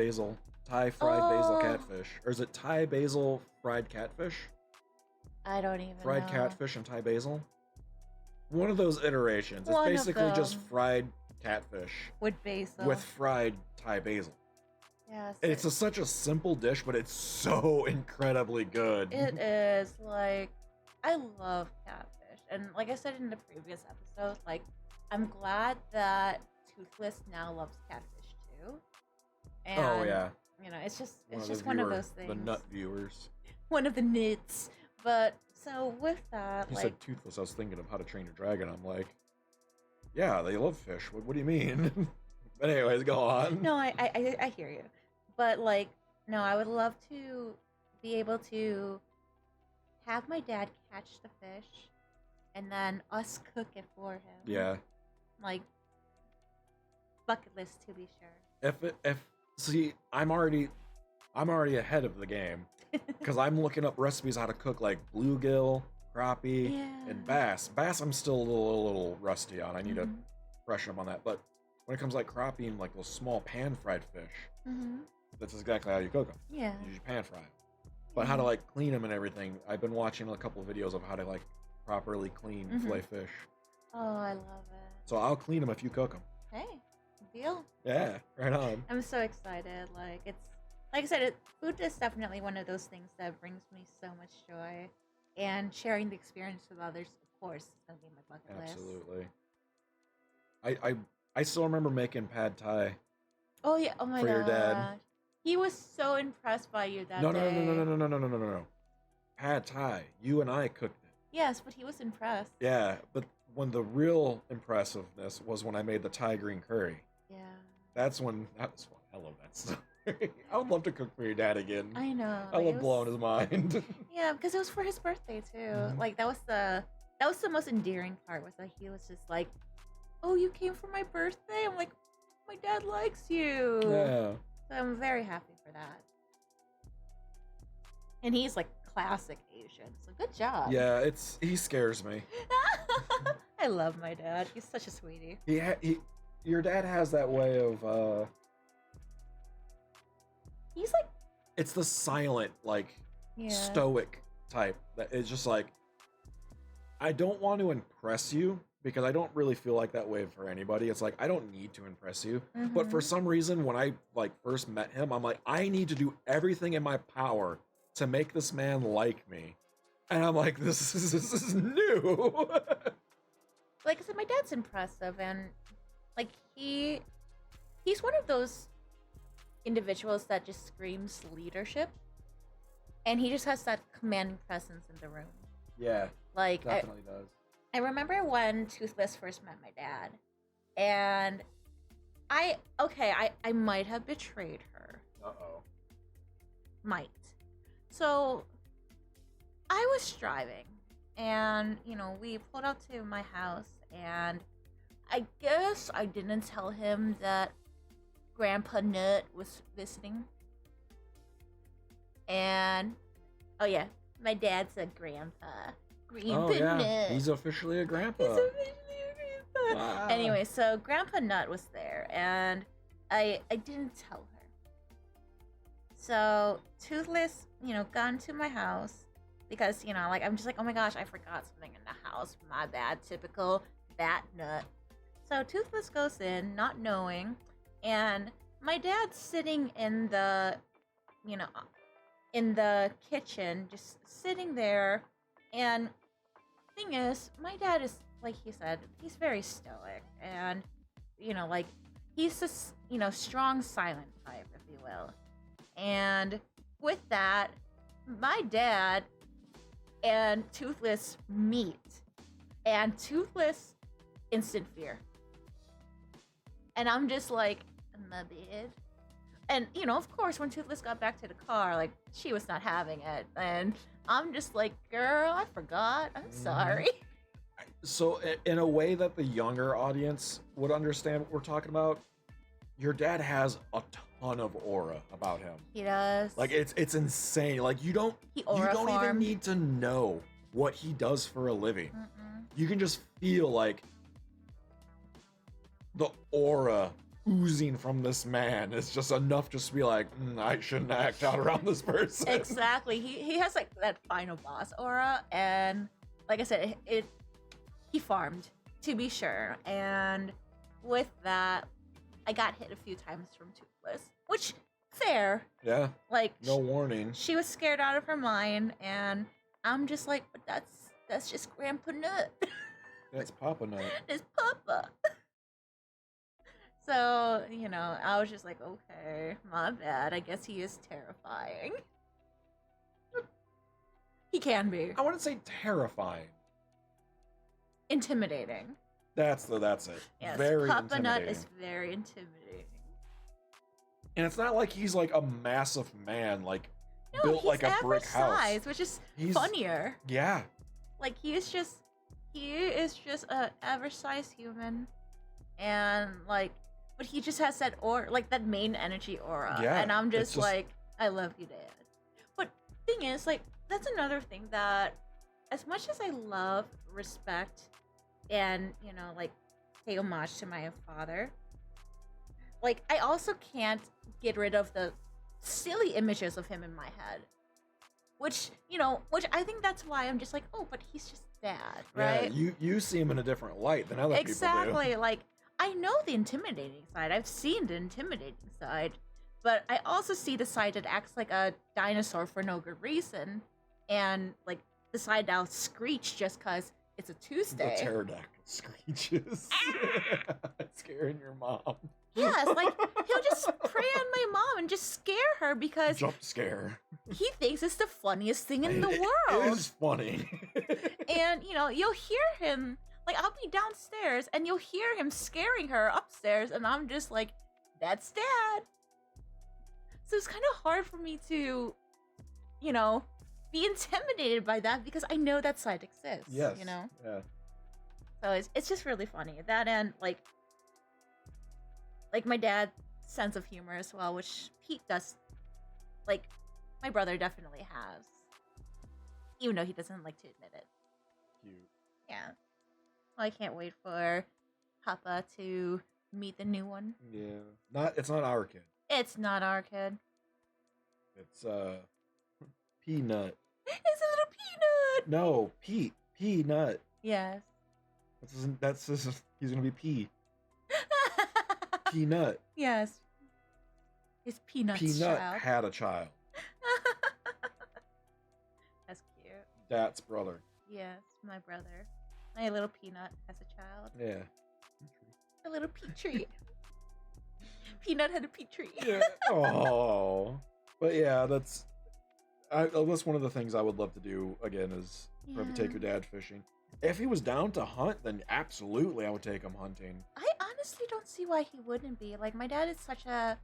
fried basil catfish, or is it Thai basil fried catfish? I don't even fried know. Catfish and Thai basil. One of those iterations. It's basically just fried catfish with basil with fried Thai basil. Yes. And it's such a simple dish, but it's so incredibly good. It is. Like, I love catfish. And like I said in the previous episode, like, I'm glad that Toothless now loves catfish too. And, oh, yeah. It's just one of those things. The nut viewers. One of the nits. But, so with that, You like... said Toothless, I was thinking of How to Train Your Dragon. I'm like, yeah, they love fish. What do you mean? But anyways, go on. No, I hear you. But, like, no, I would love to be able to have my dad catch the fish and then us cook it for him. Yeah. Like, bucket list to be sure. See, I'm already ahead of the game because I'm looking up recipes how to cook like bluegill, crappie, and bass. Bass, I'm still a little rusty on. I need to freshen up on that. But when it comes like crappie and like those small pan fried fish, that's exactly how you cook them. Yeah. You usually pan fry them. But how to like clean them and everything, I've been watching a couple of videos of how to like properly clean fillet fish. Oh, I love it. So I'll clean them if you cook them. Hey, deal. Yeah, right on. I'm so excited. Like, it's like I said, food is definitely one of those things that brings me so much joy, and sharing the experience with others, of course, is gonna be my bucket list. Absolutely. I still remember making pad thai. Oh yeah! Oh my god! For your dad. He was so impressed by you that day. No. Pad thai. You and I cooked it. Yes, but he was impressed. Yeah, but when the real impressiveness was when I made the Thai green curry. Yeah. That was fun. I love that stuff. I would love to cook for your dad again. I know. I love blowing his mind. Yeah, because it was for his birthday too. Like that was the most endearing part, was that he was just like, "Oh, you came for my birthday?" I'm like, "My dad likes you." Yeah. So I'm very happy for that. And he's like classic Asian, so good job. Yeah, he scares me. I love my dad. He's such a sweetie. Your dad has that way of He's like, it's the silent, like, yeah. stoic type that is just like, I don't want to impress you because I don't really feel like that way for anybody. It's like, I don't need to impress you. But for some reason, when I like first met him, I'm like, I need to do everything in my power to make this man like me. And I'm like, this is new. Like I said, my dad's impressive, and like he's one of those individuals that just screams leadership, and he just has that commanding presence in the room. Yeah, like definitely does. I remember when Toothless first met my dad, and I might have betrayed her. Uh-oh. Might. So I was driving, and we pulled out to my house, and I guess I didn't tell him that Grandpa Nut was visiting. And oh yeah, my dad's a grandpa. Grandpa Nut. He's officially a grandpa. He's officially a grandpa. Wow. Anyway, so Grandpa Nut was there, and I didn't tell her. So Toothless, got into my house because I'm just like, oh my gosh, I forgot something in the house. My bad. Typical that nut. So Toothless goes in, not knowing, and my dad's sitting in the, in the kitchen, just sitting there. And thing is, my dad is, like he said, he's very stoic, and he's this, strong silent type, if you will. And with that, my dad and Toothless meet, and Toothless instant fear. And I'm just like, my bad. And, of course, when Toothless got back to the car, like, she was not having it. And I'm just like, girl, I forgot. I'm sorry. So, in a way that the younger audience would understand what we're talking about, your dad has a ton of aura about him. He does. Like, it's insane. Like, you don't even need to know what he does for a living. Mm-mm. You can just feel, like, the aura oozing from this man is just enough just to be like, I shouldn't act out around this person. Exactly. He has like that final boss aura, and like I said, he farmed, to be sure. And with that, I got hit a few times from Toothless, which fair. Yeah. Like no warning. She was scared out of her mind, and I'm just like, but that's just Grandpa Nut. That's Papa Nut. It's Papa. So, I was just like, okay, my bad. I guess he is terrifying. He can be. I wouldn't say terrifying. Intimidating. That's it. Yes, very Papa intimidating. Nut is very intimidating. And it's not like he's like a massive man, like No, built he's like a brick house. size, which is funnier. Yeah. Like he is just a average sized human, and like, but he just has that aura, like that main energy aura. Yeah, and I'm it's just like, I love you, Dad. But thing is, like, that's another thing that, as much as I love, respect, and like pay homage to my father, like I also can't get rid of the silly images of him in my head. Which I think that's why I'm just like, oh, but he's just Dad, right? Yeah, you see him in a different light than other people do. Exactly. Like, I know the intimidating side. I've seen the intimidating side. But I also see the side that acts like a dinosaur for no good reason. And, like, the side that'll screech just because it's a Tuesday. The pterodactyl screeches. Scaring your mom. Yes, like, he'll just prey on my mom and just scare her because Jump scare. he thinks it's the funniest thing in the world. It is funny. And, you'll hear him, like, I'll be downstairs and you'll hear him scaring her upstairs, and I'm just like, that's Dad. So it's kind of hard for me to, be intimidated by that because I know that side exists. Yes. Yeah. So it's just really funny. That, and, like my dad's sense of humor as well, which Pete does. Like, My brother definitely has. Even though he doesn't like to admit it. Cute. Yeah. Well, I can't wait for Papa to meet the new one. Yeah. It's not our kid. It's not our kid. It's Peanut. It's a little peanut. No, Pete. Peanut. Yes. He's gonna be P. Peanut. Yes. It's Peanut's Peanut child. had a child. That's cute. That's brother. Yes, my brother. My little Peanut has a child. Yeah. A little peat tree. Peanut had a peat tree. Yeah. Oh. But yeah, that's one of the things I would love to do again is probably take your dad fishing. If he was down to hunt, then absolutely I would take him hunting. I honestly don't see why he wouldn't be. Like, my dad is such a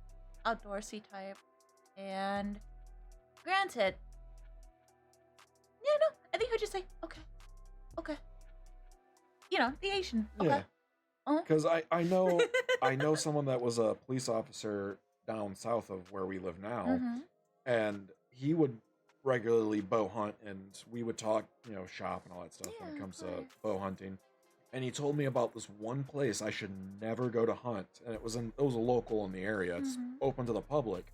outdoorsy type. And granted, yeah, no, I think he'll just say, okay. You know, the Asian. Okay. Yeah. Because I know someone that was a police officer down south of where we live now, Mm-hmm. and he would regularly bow hunt, and we would talk, shop and all that stuff when Yeah, it comes of to course. bow hunting. And he told me about this one place I should never go to hunt, and it was a local in the area. It's Mhm. open to the public,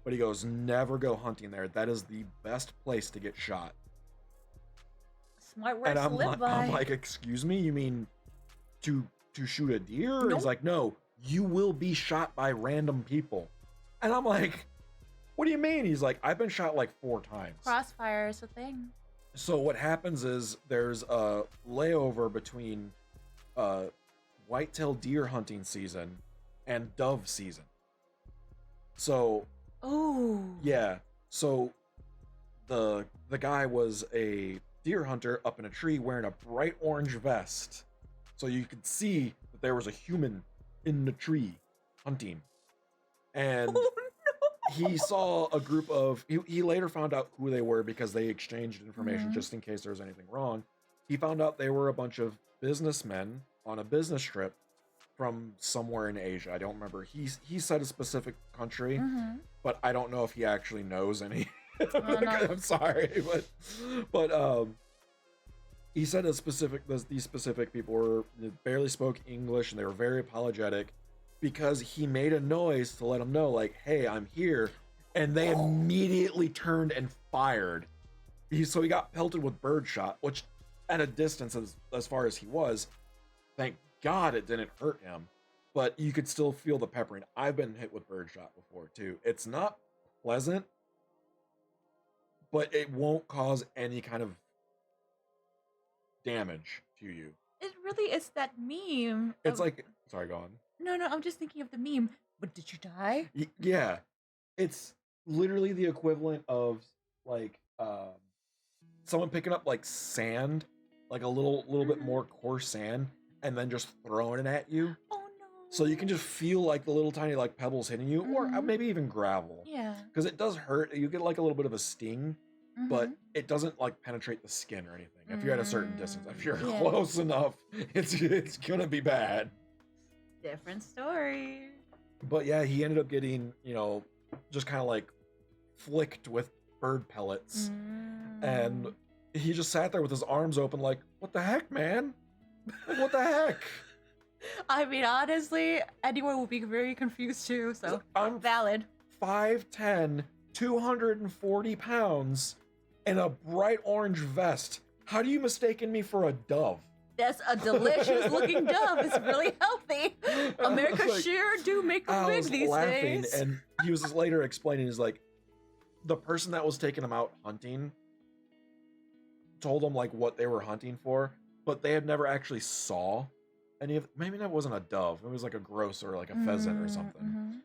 but he goes, never go hunting there. That is the best place to get shot. Smart words And to live by. I'm like, excuse me, you mean to shoot a deer? Nope. He's like, no, you will be shot by random people. And I'm like, what do you mean? He's like, I've been shot like 4 times. Crossfire is a thing. So what happens is there's a layover between whitetail deer hunting season and dove season. So Oh. yeah, so the guy was a deer hunter up in a tree wearing a bright orange vest. So you could see that there was a human in the tree hunting. And Oh, he saw a group of, he later found out who they were because they exchanged information Mhm. just in case there was anything wrong. He found out they were a bunch of businessmen on a business trip from somewhere in Asia. I don't remember. He said a specific country, Mhm. but I don't know if he actually knows any. Oh, no. I'm sorry, but he said these specific people were barely spoke English and they were very apologetic because he made a noise to let them know, like, hey, I'm here, and they immediately turned and fired. So he got pelted with birdshot, which at a distance as far as he was, thank God it didn't hurt him, but you could still feel the peppering. I've been hit with birdshot before too. It's not pleasant, but it won't cause any kind of damage to you. It really is that meme. It's of- like, sorry, go on. No, I'm just thinking of the meme. But did you die? Yeah, it's literally the equivalent of like someone picking up like sand, like a little bit more coarse sand, and then just throwing it at you. Oh no. So you can just feel like the little tiny like pebbles hitting you, or Mhm. maybe even gravel. Yeah. Because it does hurt. You get like a little bit of a sting, but Mhm. it doesn't like penetrate the skin or anything. If you're at a certain distance, if you're Yeah. close enough, it's gonna be bad. Different story. But yeah, he ended up getting, just kind of like flicked with bird pellets. And he just sat there with his arms open like, what the heck, man? Like, what the heck? I mean, honestly, anyone would be very confused too. So I'm valid. 5'10", 240 pounds, and a bright orange vest. How do you mistaken me for a dove? That's a delicious looking dove. It's really healthy. America like- sure do make them I big was these laughing, days. and he was just later explaining, he's like, the person that was taking him out hunting told him like what they were hunting for, but they had never actually saw any of, maybe that wasn't a dove, it was like a grouse or like a pheasant or something. Mhm.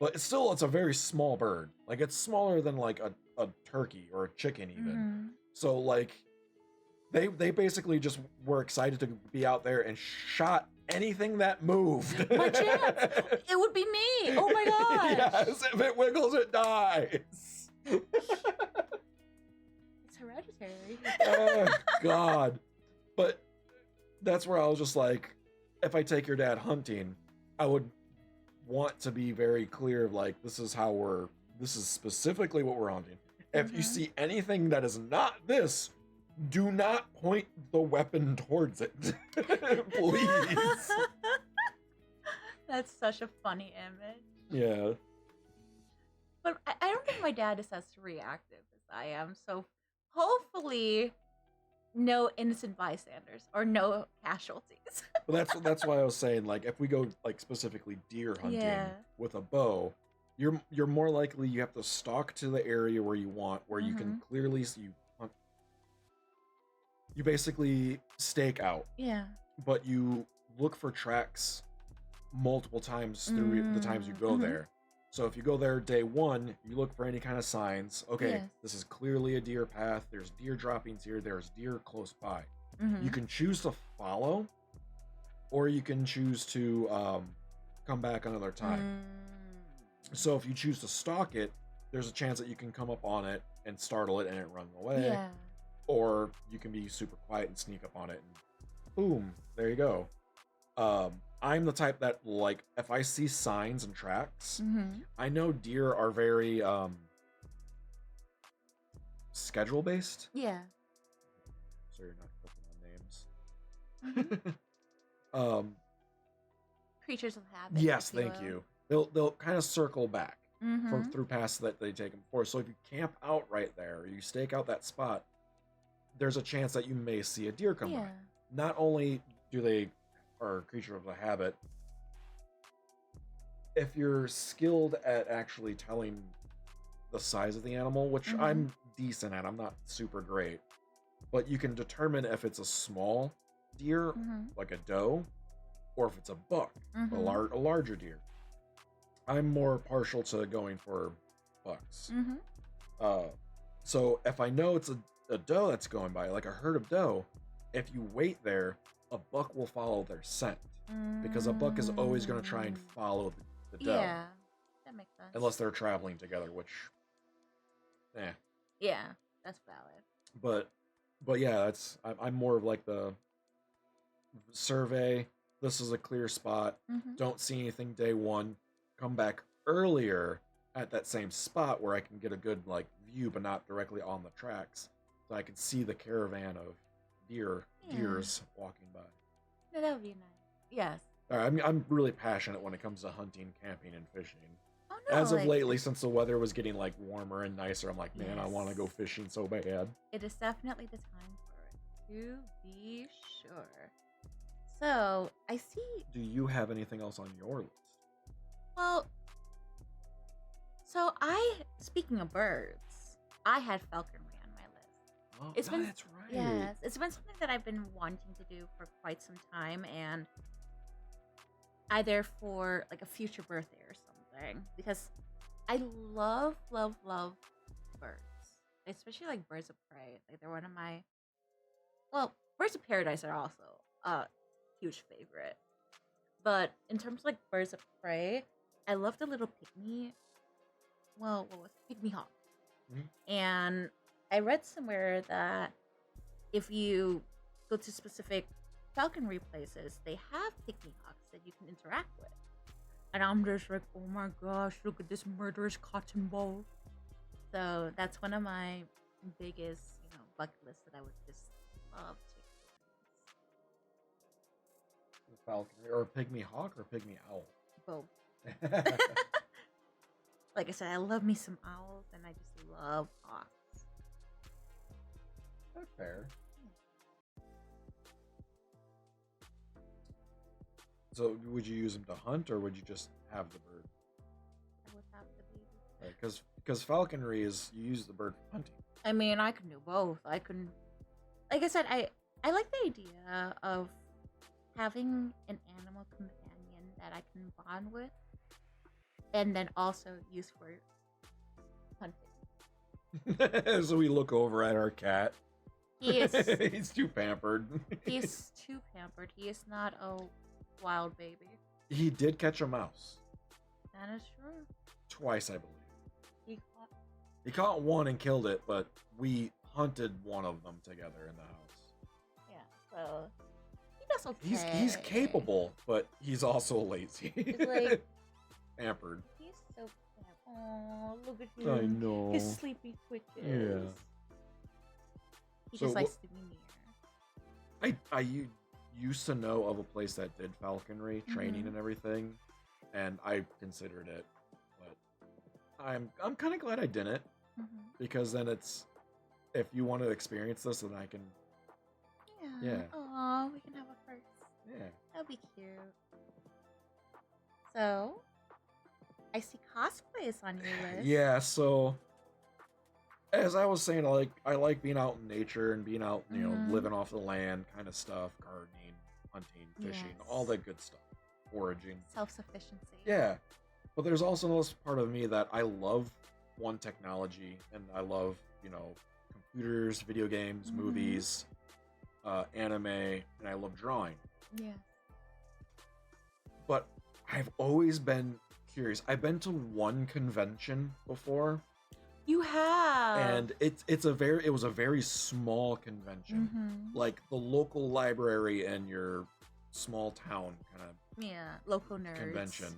But it's a very small bird. Like it's smaller than like a turkey or a chicken even. Mhm. So like they basically just were excited to be out there and shot anything that moved. My chance. It would be me. Oh my gosh. Yes, if it wiggles, it dies. It's hereditary. Oh God. But that's where I was just like, if I take your dad hunting, I would want to be very clear of like, this is specifically what we're hunting. If you see anything that is not this, do not point the weapon towards it. Please. That's such a funny image. Yeah. But I don't think my dad is as reactive as I am, so hopefully no innocent bystanders or no casualties. But that's why I was saying, like, if we go like specifically deer hunting Yeah. with a bow, you're more likely you have to stalk to the area where you want, where you can clearly see you hunt. You basically stake out, Yeah. but you look for tracks multiple times through the times you go there. So if you go there day one, you look for any kind of signs. Okay, Yes. this is clearly a deer path. There's deer droppings here. There's deer close by. You can choose to follow, or you can choose to come back another time. So if you choose to stalk it, there's a chance that you can come up on it and startle it and it runs away. Yeah. Or you can be super quiet and sneak up on it and boom, there you go. I'm the type that, like, if I see signs and tracks, I know deer are very schedule based. Yeah. So you're not clicking on names. Creatures of habit. Yes, if thank will. you. They'll kind of circle back through paths that they take them before. So if you camp out right there, or you stake out that spot, there's a chance that you may see a deer come by. Not only do they are a creature of the habit, if you're skilled at actually telling the size of the animal, which I'm decent at, I'm not super great, but you can determine if it's a small deer, like a doe, or if it's a buck, a larger deer. I'm more partial to going for bucks. So if I know it's a doe that's going by, like a herd of doe, if you wait there, a buck will follow their scent, because a buck is always going to try and follow the doe. Yeah, that makes sense. Unless they're traveling together, which, Yeah, that's valid. But yeah, I'm more of like the survey. This is a clear spot. Don't see anything day one. Come back earlier at that same spot where I can get a good like view, but not directly on the tracks, so I can see the caravan of deers walking by. No, that would be nice. Yes. All right, I'm really passionate when it comes to hunting, camping, and fishing. Oh no! As of lately, since the weather was getting like warmer and nicer, I'm like, man, I want to go fishing so bad. It is definitely the time for it, to be sure. So I see. Do you have anything else on your list? Well, so speaking of birds, I had falconry on my list. Oh, It's been- that's right. Yes, it's been something that I've been wanting to do for quite some time, and either for like a future birthday or something, because I love birds, especially like birds of prey. Like they're one of my, well, birds of paradise are also a huge favorite. But in terms of like birds of prey, I love the little pygmy. Well, what was it? Pygmy hawk. And I read somewhere that if you go to specific falconry places, they have pygmy hawks that you can interact with. And I'm just like, oh my gosh, look at this murderous cotton ball. So that's one of my biggest, bucket lists that I would just love to experience. Falconry or pygmy hawk or pygmy owl? Both. Like I said, I love me some owls, and I just love hawks. That's fair. So would you use them to hunt, or would you just have the bird? I would have to be. Because falconry is, you use the bird for hunting. I mean, I can do both. I can, like I said, I like the idea of having an animal companion that I can bond with, and then also use for hunting. So we look over at our cat. He is He's too pampered. he's too pampered. He is not a wild baby. He did catch a mouse. That is true. Twice, I believe. He He caught one and killed it, but we hunted one of them together in the house. Yeah, so he does okay. He's capable, but he's also lazy. He's like pampered. he's so Oh, look at I him. know. His sleepy twitches. Yeah. He So just likes to be near. I used to know of a place that did falconry training and everything, and I considered it, but I'm kind of glad I didn't, because then it's, if you want to experience this, then I can. Yeah. Aw, we can have a first. Yeah. That'll be cute. So, I see cosplays on your list. Yeah. So, as I was saying, I like being out in nature and being out, living off the land, kind of stuff, gardening, hunting, fishing, all that good stuff, foraging, self-sufficiency. Yeah, but there's also another part of me that I love technology, and I love computers, video games, movies, anime, and I love drawing. Yeah. But I've always been curious. I've been to one convention before. You have. And it was a very small convention. Like the local library in your small town kind of local nerds convention.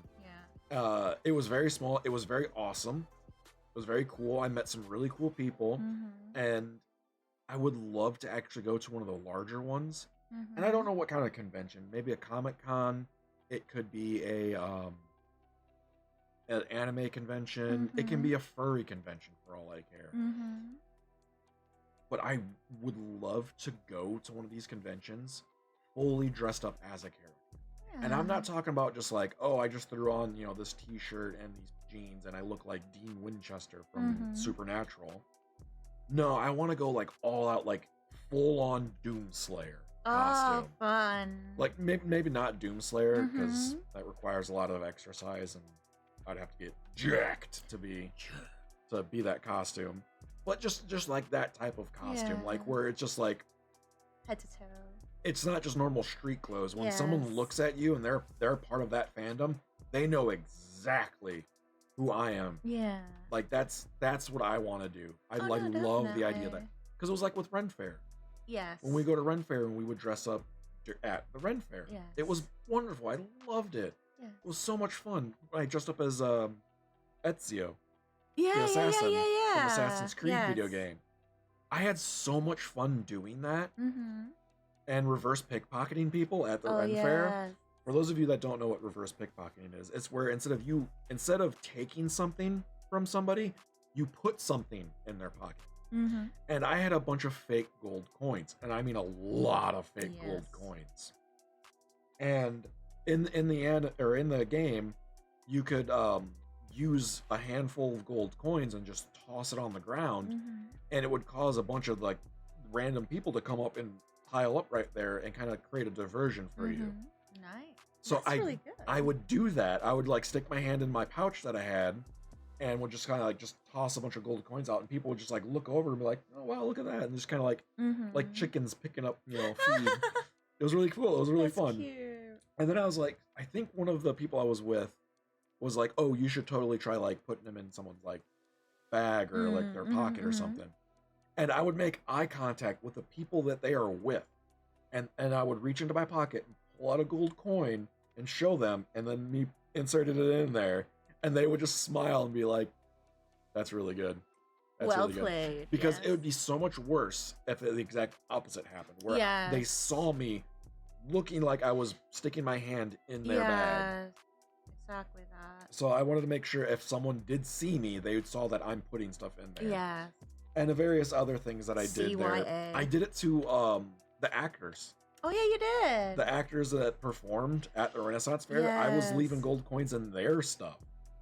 Yeah. It was very small. It was very awesome. It was very cool. I met some really cool people, and I would love to actually go to one of the larger ones. And I don't know what kind of convention. Maybe a Comic-Con. It could be an anime convention. It can be a furry convention for all I care. But I would love to go to one of these conventions fully dressed up as a character. And I'm not talking about just like, oh, I just threw on, this t-shirt and these jeans and I look like Dean Winchester from Supernatural. No, I want to go like all out, like full on Doomslayer costume. Oh, fun. Like maybe not Doomslayer, because that requires a lot of exercise and I'd have to get jacked to be that costume. But just like that type of costume, like where it's just like head to toe. It's not just normal street clothes. When someone looks at you and they're part of that fandom, they know exactly who I am. Yeah. Like that's what I want to do. I love the idea of that, because it was like with Ren Fair. Yes. When we go to Ren Fair and we would dress up at the Ren Fair. Yes. It was wonderful. I loved it. Yeah. It was so much fun. I dressed up as Ezio. Yeah, the assassin yeah. from Assassin's Creed video game. I had so much fun doing that. And reverse pickpocketing people at the Ren Fair. For those of you that don't know what reverse pickpocketing is, it's where instead of taking something from somebody, you put something in their pocket. And I had a bunch of fake gold coins, and I mean a lot of fake gold coins. And in the game, you could use a handful of gold coins and just toss it on the ground, and it would cause a bunch of like random people to come up and pile up right there and kind of create a diversion for you. Nice. So That's really good. I would do that. I would like stick my hand in my pouch that I had and would just kind of like just toss a bunch of gold coins out, and people would just like look over and be like, "Oh wow, look at that!" And just kind of like chickens picking up feed. It was really cool. It was really fun. Cute. And then I was like, I think one of the people I was with was like, "Oh, you should totally try like putting them in someone's like bag or like their pocket or something." And I would make eye contact with the people that they are with, and I would reach into my pocket and pull out a gold coin and show them, and then me inserted it in there, and they would just smile and be like, "That's really good. That's well really played." good." Because it would be so much worse if the exact opposite happened, where they saw me looking like I was sticking my hand in their bag. Exactly that. So I wanted to make sure if someone did see me, they saw that I'm putting stuff in there. Yeah. And the various other things that I did there. I did it to the actors. Oh yeah, you did. The actors that performed at the Renaissance Fair, I was leaving gold coins in their stuff.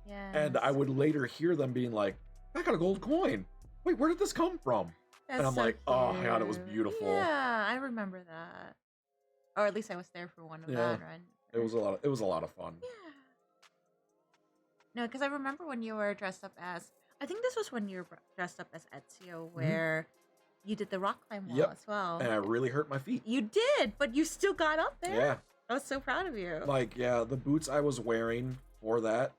Yeah. And I would later hear them being like, "I got a gold coin. Wait, where did this come from?" That's and I'm so like, cute. "Oh my god, it was beautiful." Yeah, I remember that. Or at least I was there for one of that run. It was a lot of fun. Yeah. No, because I remember when you were dressed up as, I think this was when you were dressed up as Ezio, where you did the rock climb wall as well. And I really hurt my feet. You did, but you still got up there. Yeah. I was so proud of you. Like, the boots I was wearing for that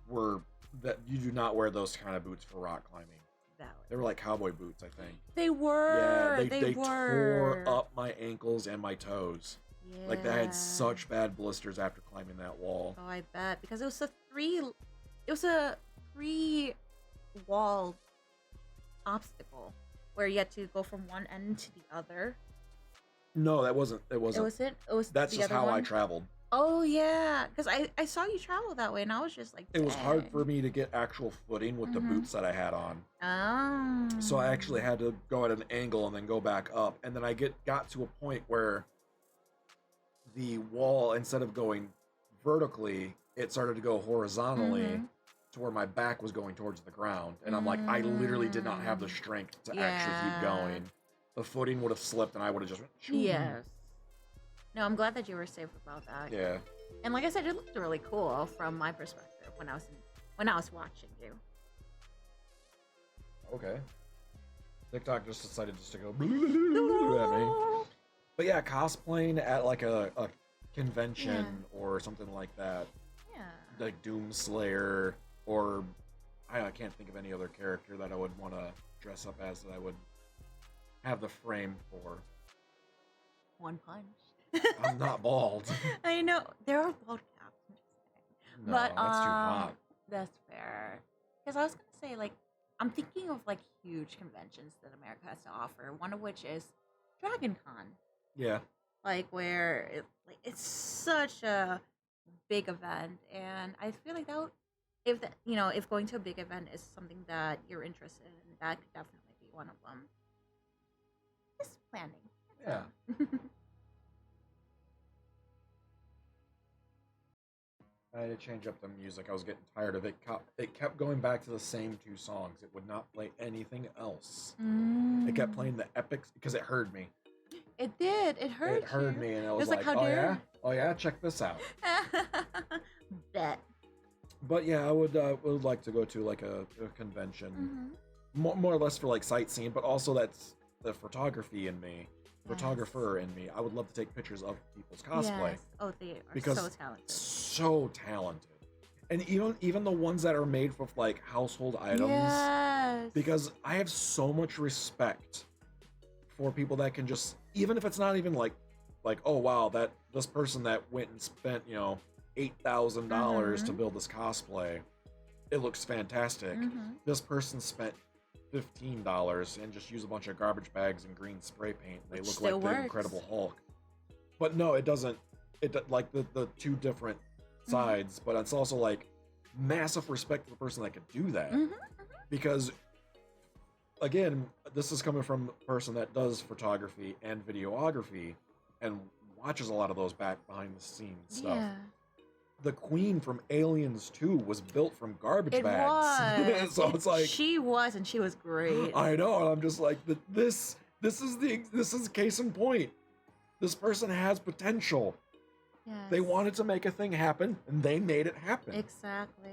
were that you do not wear those kind of boots for rock climbing. Valid. They were like cowboy boots, I think. They were. Yeah, they were. tore up my ankles and my toes. Yeah. Like, I had such bad blisters after climbing that wall. Oh, I bet. Because it was a pre-walled obstacle where you had to go from one end to the other. No, that wasn't. It It wasn't. was it. It was That's the just other how one. I traveled. Oh yeah, because I saw you travel that way, and I was just like, It was hard dang. for me to get actual footing with the boots that I had on. Oh. So I actually had to go at an angle and then go back up, and then I got to a point where the wall, instead of going vertically, it started to go horizontally to where my back was going towards the ground, and I'm like, I literally did not have the strength to actually keep going. The footing would have slipped, and I would have just went, Yes. No, I'm glad that you were safe about that. Yeah. And like I said, it looked really cool from my perspective when I was watching you. Okay. TikTok just decided to go at me. But yeah, cosplaying at like a convention or something like that. Yeah. Like Doomslayer, or I can't think of any other character that I would want to dress up as that I would have the frame for. One Punch. I'm not bald. I know. There are bald caps. No, But that's too hot. That's fair. Because I was gonna say, like, I'm thinking of like huge conventions that America has to offer. One of which is Dragon Con. Yeah. Like where it's such a big event, and I feel like if going to a big event is something that you're interested in, that could definitely be one of them. Just planning. Yeah. I had to change up the music. I was getting tired of it. It kept going back to the same two songs. It would not play anything else. It kept playing the epics because it heard me. It did. It hurt. It heard me, and I was like, how "Oh dare yeah, oh yeah, check this out." Bet. But yeah, I would like to go to like a convention, more or less for like sightseeing, but also that's the photography in me. Photographer in me. I would love to take pictures of people's cosplay. Yes. Oh, they are because so talented. So talented. And even the ones that are made with like household items. Yes. Because I have so much respect for people that can just, even if it's not even like oh wow, that this person that went and spent, $8,000 to build this cosplay, it looks fantastic. This person spent $15 and just use a bunch of garbage bags and green spray paint. They look like the Incredible Hulk. But no, it doesn't. Like the two different sides, but it's also like massive respect for the person that could do that. Because again, this is coming from a person that does photography and videography and watches a lot of those behind the scenes stuff. Yeah. The Queen from Aliens 2 was built from garbage bags. Was. So it's like she was, and she was great. I know, and I'm just like, this is case in point. This person has potential. Yes. They wanted to make a thing happen, and they made it happen. Exactly.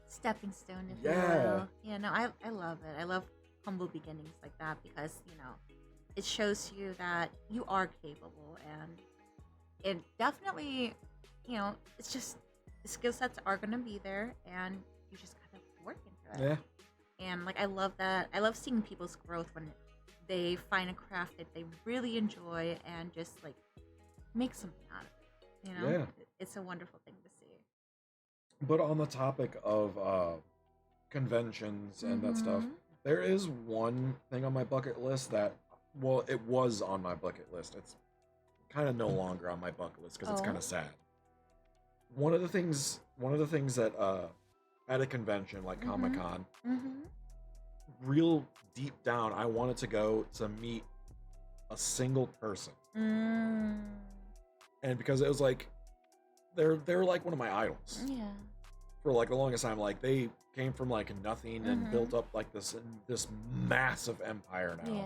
Stepping stone, if you Yeah. will. Yeah, no, I love it. I love humble beginnings like that because, it shows you that you are capable, and it definitely, it's just the skill sets are going to be there, and you just gotta work into it. Yeah. And like I love that. I love seeing people's growth when they find a craft that they really enjoy and just like make something out of it. Yeah. It's a wonderful thing to see. But on the topic of conventions and that stuff, there is one thing on my bucket list that, well, it was on my bucket list. It's kind of no longer on my bucket list because it's kind of sad. One of the things that at a convention like Comic-Con, real deep down, I wanted to go to meet a single person. And because it was like they're like one of my idols. Yeah. For like the longest time, like they came from like nothing and built up like this massive empire now. Yeah.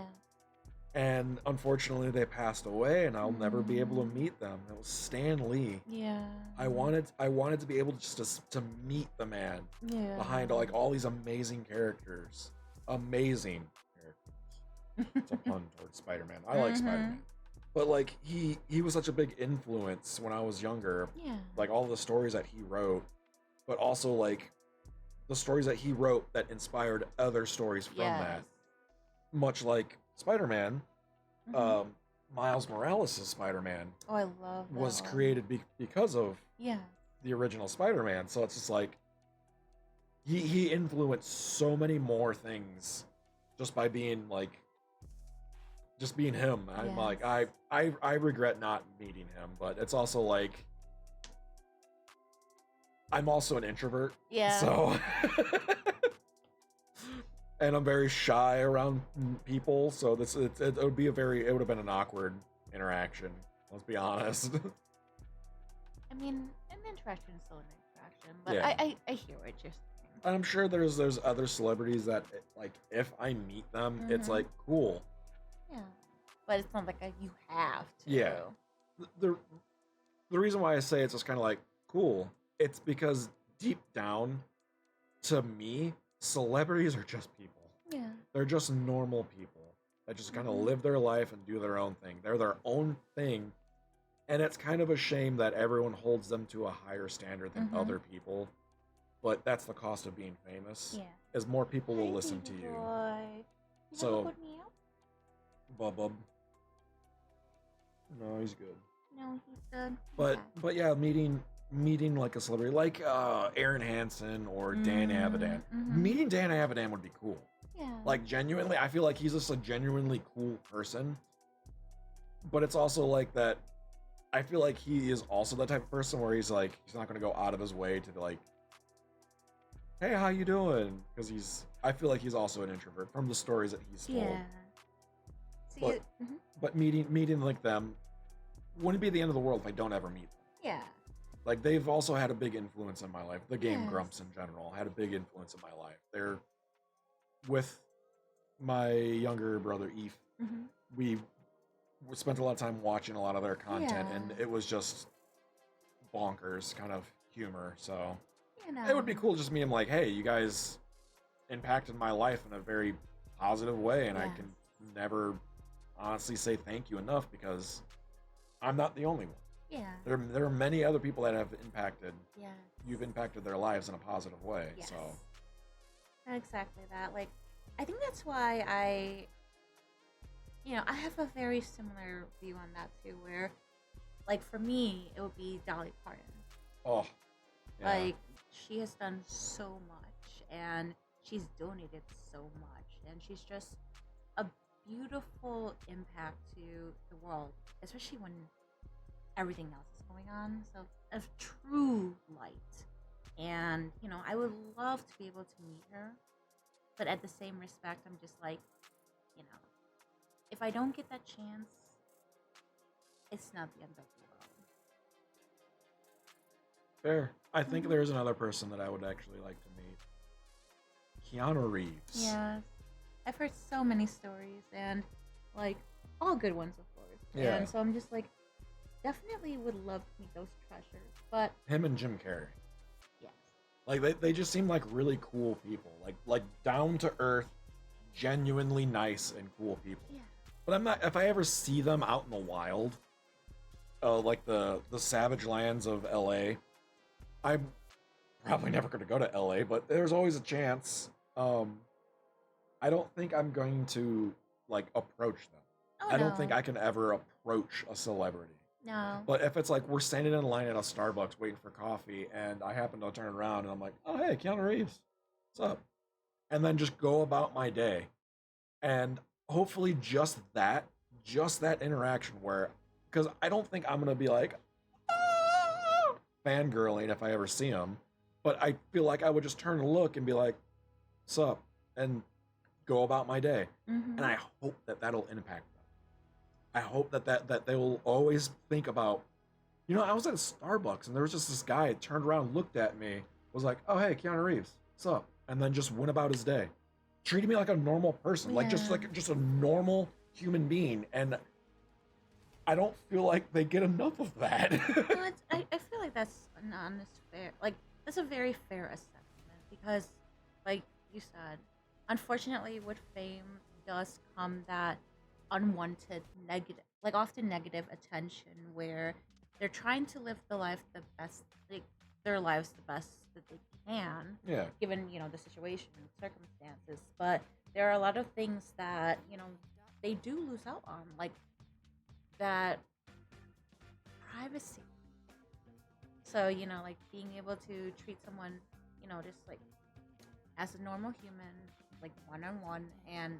And unfortunately they passed away, and I'll never be able to meet them. It was Stan Lee. Yeah. I wanted to be able to meet the man behind like all these amazing characters. Amazing characters. It's a pun towards Spider-Man. I like Spider-Man. But like he was such a big influence when I was younger. Yeah. Like all the stories that he wrote, but also like the stories that he wrote that inspired other stories from that. Much like Spider-Man, Miles Morales' Spider-Man Oh, I love that was one. created because of Yeah. the original Spider-Man. So it's just like he influenced so many more things just by being like just being him. I'm Yes. like I regret not meeting him, but it's also like I'm also an introvert, Yeah. so and I'm very shy around people, so it would be it would have been an awkward interaction. Let's be honest. I mean, an interaction is still an interaction, but Yeah. I hear what you're saying. And I'm sure there's other celebrities that like if I meet them, it's like cool. Yeah, but it's not like you have to. Yeah. The reason why I say it's just kind of like cool, it's because deep down, to me, celebrities are just people. Yeah. They're just normal people that just kind of live their life and do their own thing. They're their own thing. And it's kind of a shame that everyone holds them to a higher standard than other people. But that's the cost of being famous. Yeah. Is more people will listen to you. So, put me out? Bub. No, he's good. No, he's good. But yeah, meeting like a celebrity like Aaron Hansen or Dan Avidan. Meeting Dan Avidan would be cool. Yeah. Like genuinely, I feel like he's just a genuinely cool person. But it's also like that. I feel like he is also the type of person where he's like he's not going to go out of his way to like, hey, how you doing? Because I feel like he's also an introvert from the stories that he's told. Yeah. So but meeting like them wouldn't be the end of the world if I don't ever meet them. Yeah. Like they've also had a big influence in my life. The Game Yes. Grumps in general had a big influence in my life. They're with my younger brother Eve. We spent a lot of time watching a lot of their content, Yeah. and it was just bonkers kind of humor. So You know. it would be cool just me and like, hey, you guys impacted my life in a very positive way, and I Yes. can never honestly say thank you enough because I'm not the only one. Yeah. There are many other people that have impacted. Yeah. You've impacted their lives in a positive way. Yes. So Exactly that. Like, I think that's why I have a very similar view on that too, where, like, for me, it would be Dolly Parton. oh yeah. Like, she has done so much, and she's donated so much, and she's just a beautiful impact to the world, especially when everything else is going on. So, a true light. And, I would love to be able to meet her, but at the same respect, I'm just like, if I don't get that chance, it's not the end of the world. Fair. I think there's another person that I would actually like to meet. Keanu Reeves. Yes. I've heard so many stories, and, like, all good ones, of course. Yeah. And so I'm just like, definitely would love to meet those treasures. But, Him and Jim Carrey. yes. Like they just seem like really cool people. Like down to earth, genuinely nice and cool people. Yeah. But I'm not if I ever see them out in the wild, like the savage lands of LA, I'm probably never gonna go to LA, but there's always a chance. I don't think I'm going to like approach them. Oh, I don't no. think I can ever approach a celebrity. No. But if it's like we're standing in line at a Starbucks waiting for coffee and I happen to turn around and I'm like, oh, hey, Keanu Reeves, what's up? And then just go about my day. And hopefully just that interaction where, because I don't think I'm going to be like, ah, fangirling if I ever see him. But I feel like I would just turn and look and be like, what's up? And go about my day. Mm-hmm. And I hope that that'll impact them. I hope that they will always think about, I was at a Starbucks and there was just this guy turned around, looked at me, was like, oh, hey, Keanu Reeves, what's up? And then just went about his day. Treated me like a normal person, like just a normal human being. And I don't feel like they get enough of that. No, I feel like that's an honest, fair, like, that's a very fair assessment because, like you said, unfortunately with fame does come that unwanted negative, like often negative attention where they're trying to live the life the best, like their lives the best that they can, Yeah. given the situation and circumstances. But there are a lot of things that they do lose out on, like that privacy. So like being able to treat someone just like as a normal human, like one on one, and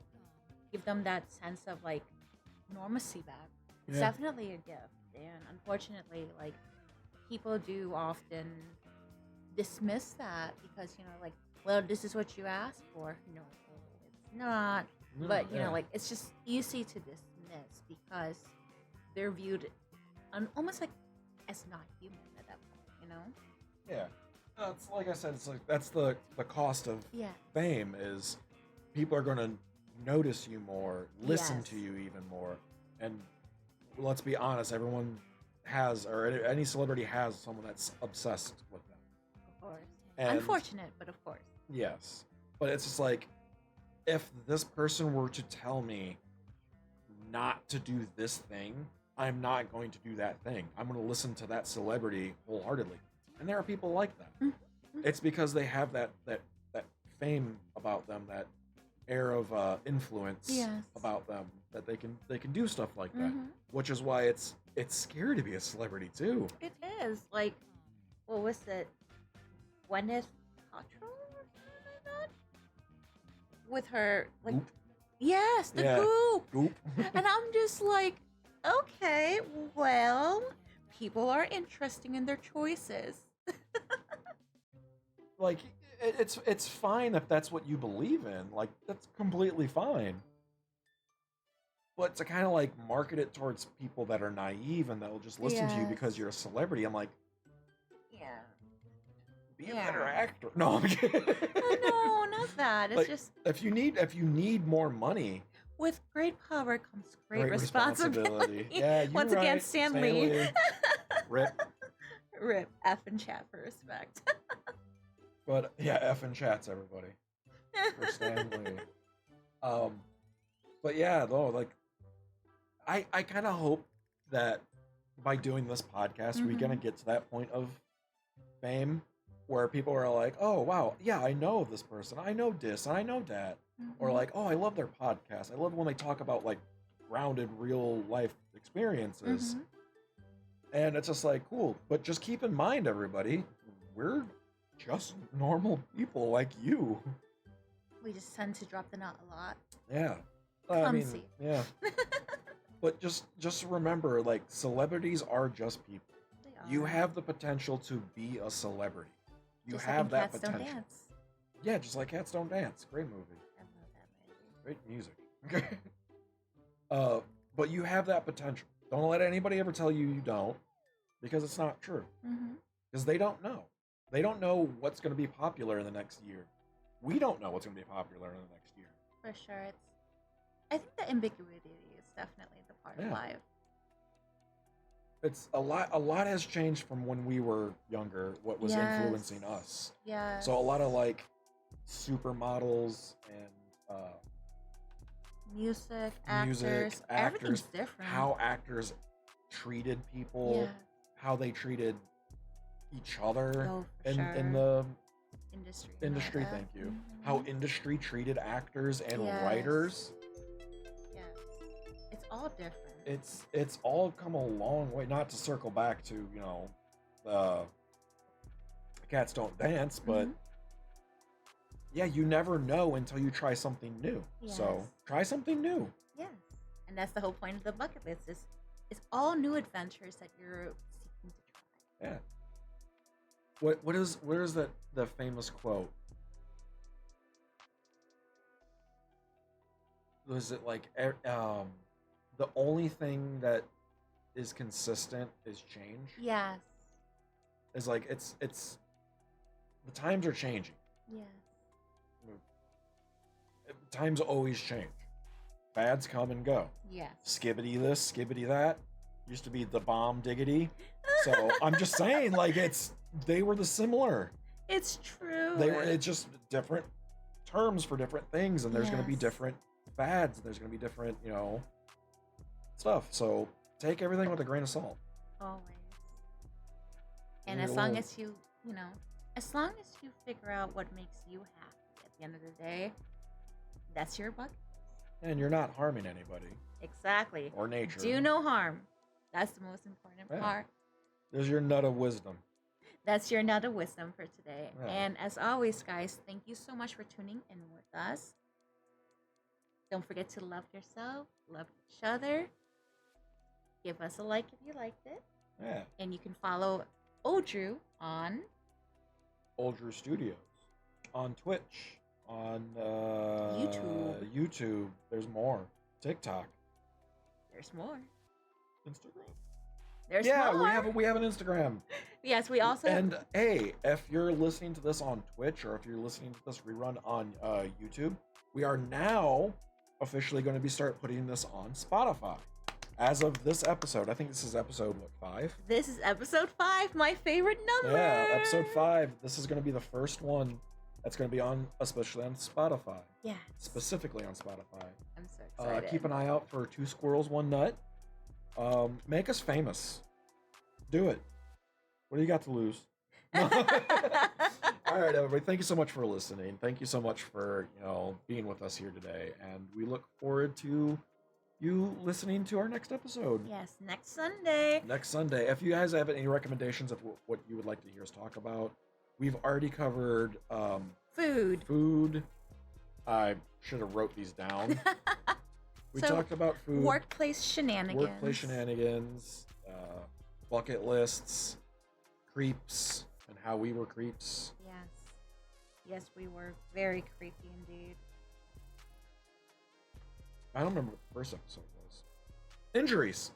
give them that sense of like normalcy back. It's Yeah. definitely a gift, and unfortunately, like people do often dismiss that because like, well, this is what you asked for. No, it's not. No, But yeah. like it's just easy to dismiss because they're viewed almost like as not human at that point. Yeah. It's like I said, it's like that's the cost of Yeah. fame is people are going to notice you more, listen Yes. to you even more. And let's be honest, everyone has, or any celebrity has someone that's obsessed with them. Of course. And Unfortunate, but of course. yes. But it's just like, if this person were to tell me not to do this thing, I'm not going to do that thing. I'm going to listen to that celebrity wholeheartedly. And there are people like that. It's because they have that fame about them, that air of influence Yes. about them, that they can do stuff like that. Mhm. Which is why it's scary to be a celebrity too. It is. Like, what was it? Gwyneth Paltrow or something like that? With her, like, Goop. yes, the Yeah. goop. Goop. And I'm just like, okay, well, people are interesting in their choices. Like it's fine if that's what you believe in. Like that's completely fine. But to kind of like market it towards people that are naive and that'll just listen to you because Yes. you're a celebrity, I'm like, Yeah. be a Yeah. better actor. No, I'm kidding. No, not that. It's Like, just if you need more money, with great power comes great great responsibility. Yeah, you Once again, right, Stan Lee. Rip. Rip F and chat for respect. But yeah, F and chats everybody for Stan Lee. But yeah, though, like I kind of hope that by doing this podcast, we're gonna get to that point of fame where people are like, oh wow, yeah, I know this person, I know this, and I know that, or like, oh, I love their podcast. I love when they talk about like grounded real life experiences, and it's just like cool. But just keep in mind, everybody, we're just normal people like you. We just tend to drop the knot a lot. Yeah. I mean, Clumsy. yeah. But just remember, like, celebrities are just people. They You are. have the potential to be a celebrity. You Just like have in that Cats potential. Don't Dance. Yeah, just like Cats Don't Dance. Great movie. I love that movie. Great music. But you have that potential. Don't let anybody ever tell you you don't, because it's not true. Because they don't know. They don't know what's going to be popular in the next year. We don't know what's going to be popular in the next year. For sure. I think the ambiguity is definitely the part of Yeah. life. It's a lot has changed from when we were younger, what was influencing us. Yeah. So a lot of like supermodels and music, actors, everything's different. how actors treated people, Yeah. how they treated each other Oh, for in sure. the industry. and all industry, that. thank you. Mhm. How industry treated actors and Yes. writers. Yes. It's all different. It's all come a long way. Not to circle back to, Cats Don't Dance, but Mhm. yeah, you never know until you try something new. So Yes. try something new. Yes. And that's the whole point of the bucket list is it's all new adventures that you're seeking to try. Yeah. What is the famous quote? Was it like the only thing that is consistent is change? Yes. Is like it's the times are changing. Yes. Times always change. Fads come and go. Yes. Skibbity this, skibbity that. Used to be the bomb diggity. So I'm just saying, like they were the similar. It's true. It's just different terms for different things, and there's gonna be Yes. different fads, and there's gonna be different, stuff. So take everything with a grain of salt. Always. And Leave as it long alone. as you, as long as you figure out what makes you happy at the end of the day, that's your bucket. And you're not harming anybody Exactly. or nature. Do no harm. That's the most important Yeah. part. There's your nut of wisdom. That's your nut of wisdom for today. Yeah. And as always, guys, thank you so much for tuning in with us. Don't forget to love yourself, love each other. Give us a like if you liked it. Yeah. And you can follow Odrew on Oldrew Studios, on Twitch, on YouTube. There's more. TikTok. There's more. Instagram. There's more. we have an Instagram. Yes, we also And hey, if you're listening to this on Twitch or if you're listening to this rerun on YouTube, we are now officially going to start putting this on Spotify. As of this episode, I think this is episode 5. This is episode 5, my favorite number. Yeah, episode 5. This is going to be the first one that's going to be on, especially on Spotify. Yeah. Specifically on Spotify. I'm so excited. Keep an eye out for 2 Squirrels, 1 Nut. Make us famous. Do it. What do you got to lose? All right, everybody. Thank you so much for listening. Thank you so much for being with us here today, and we look forward to you listening to our next episode. Yes, next Sunday. Next Sunday. If you guys have any recommendations of what you would like to hear us talk about, we've already covered food. I should have wrote these down. We talked about food, workplace shenanigans, bucket lists, creeps, and how we were creeps. Yes, we were very creepy indeed. I don't remember what the first episode was. Injuries.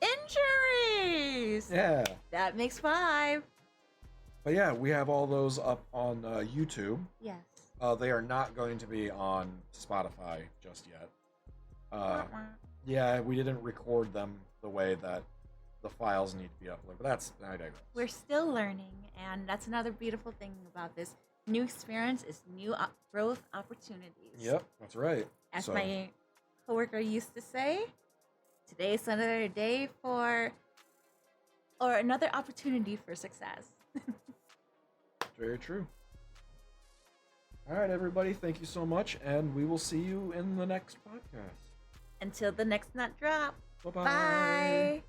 Yeah. That makes 5. But yeah, we have all those up on YouTube. Yes. They are not going to be on Spotify just yet. Yeah, we didn't record them the way that the files need to be uploaded. But I digress. We're still learning, and that's another beautiful thing about this. New experience is new growth opportunities. Yep, that's right. As my coworker used to say, today's another day or another opportunity for success. Very true. All right, everybody, thank you so much, and we will see you in the next podcast. Until the next nut drop. Bye-bye. Bye.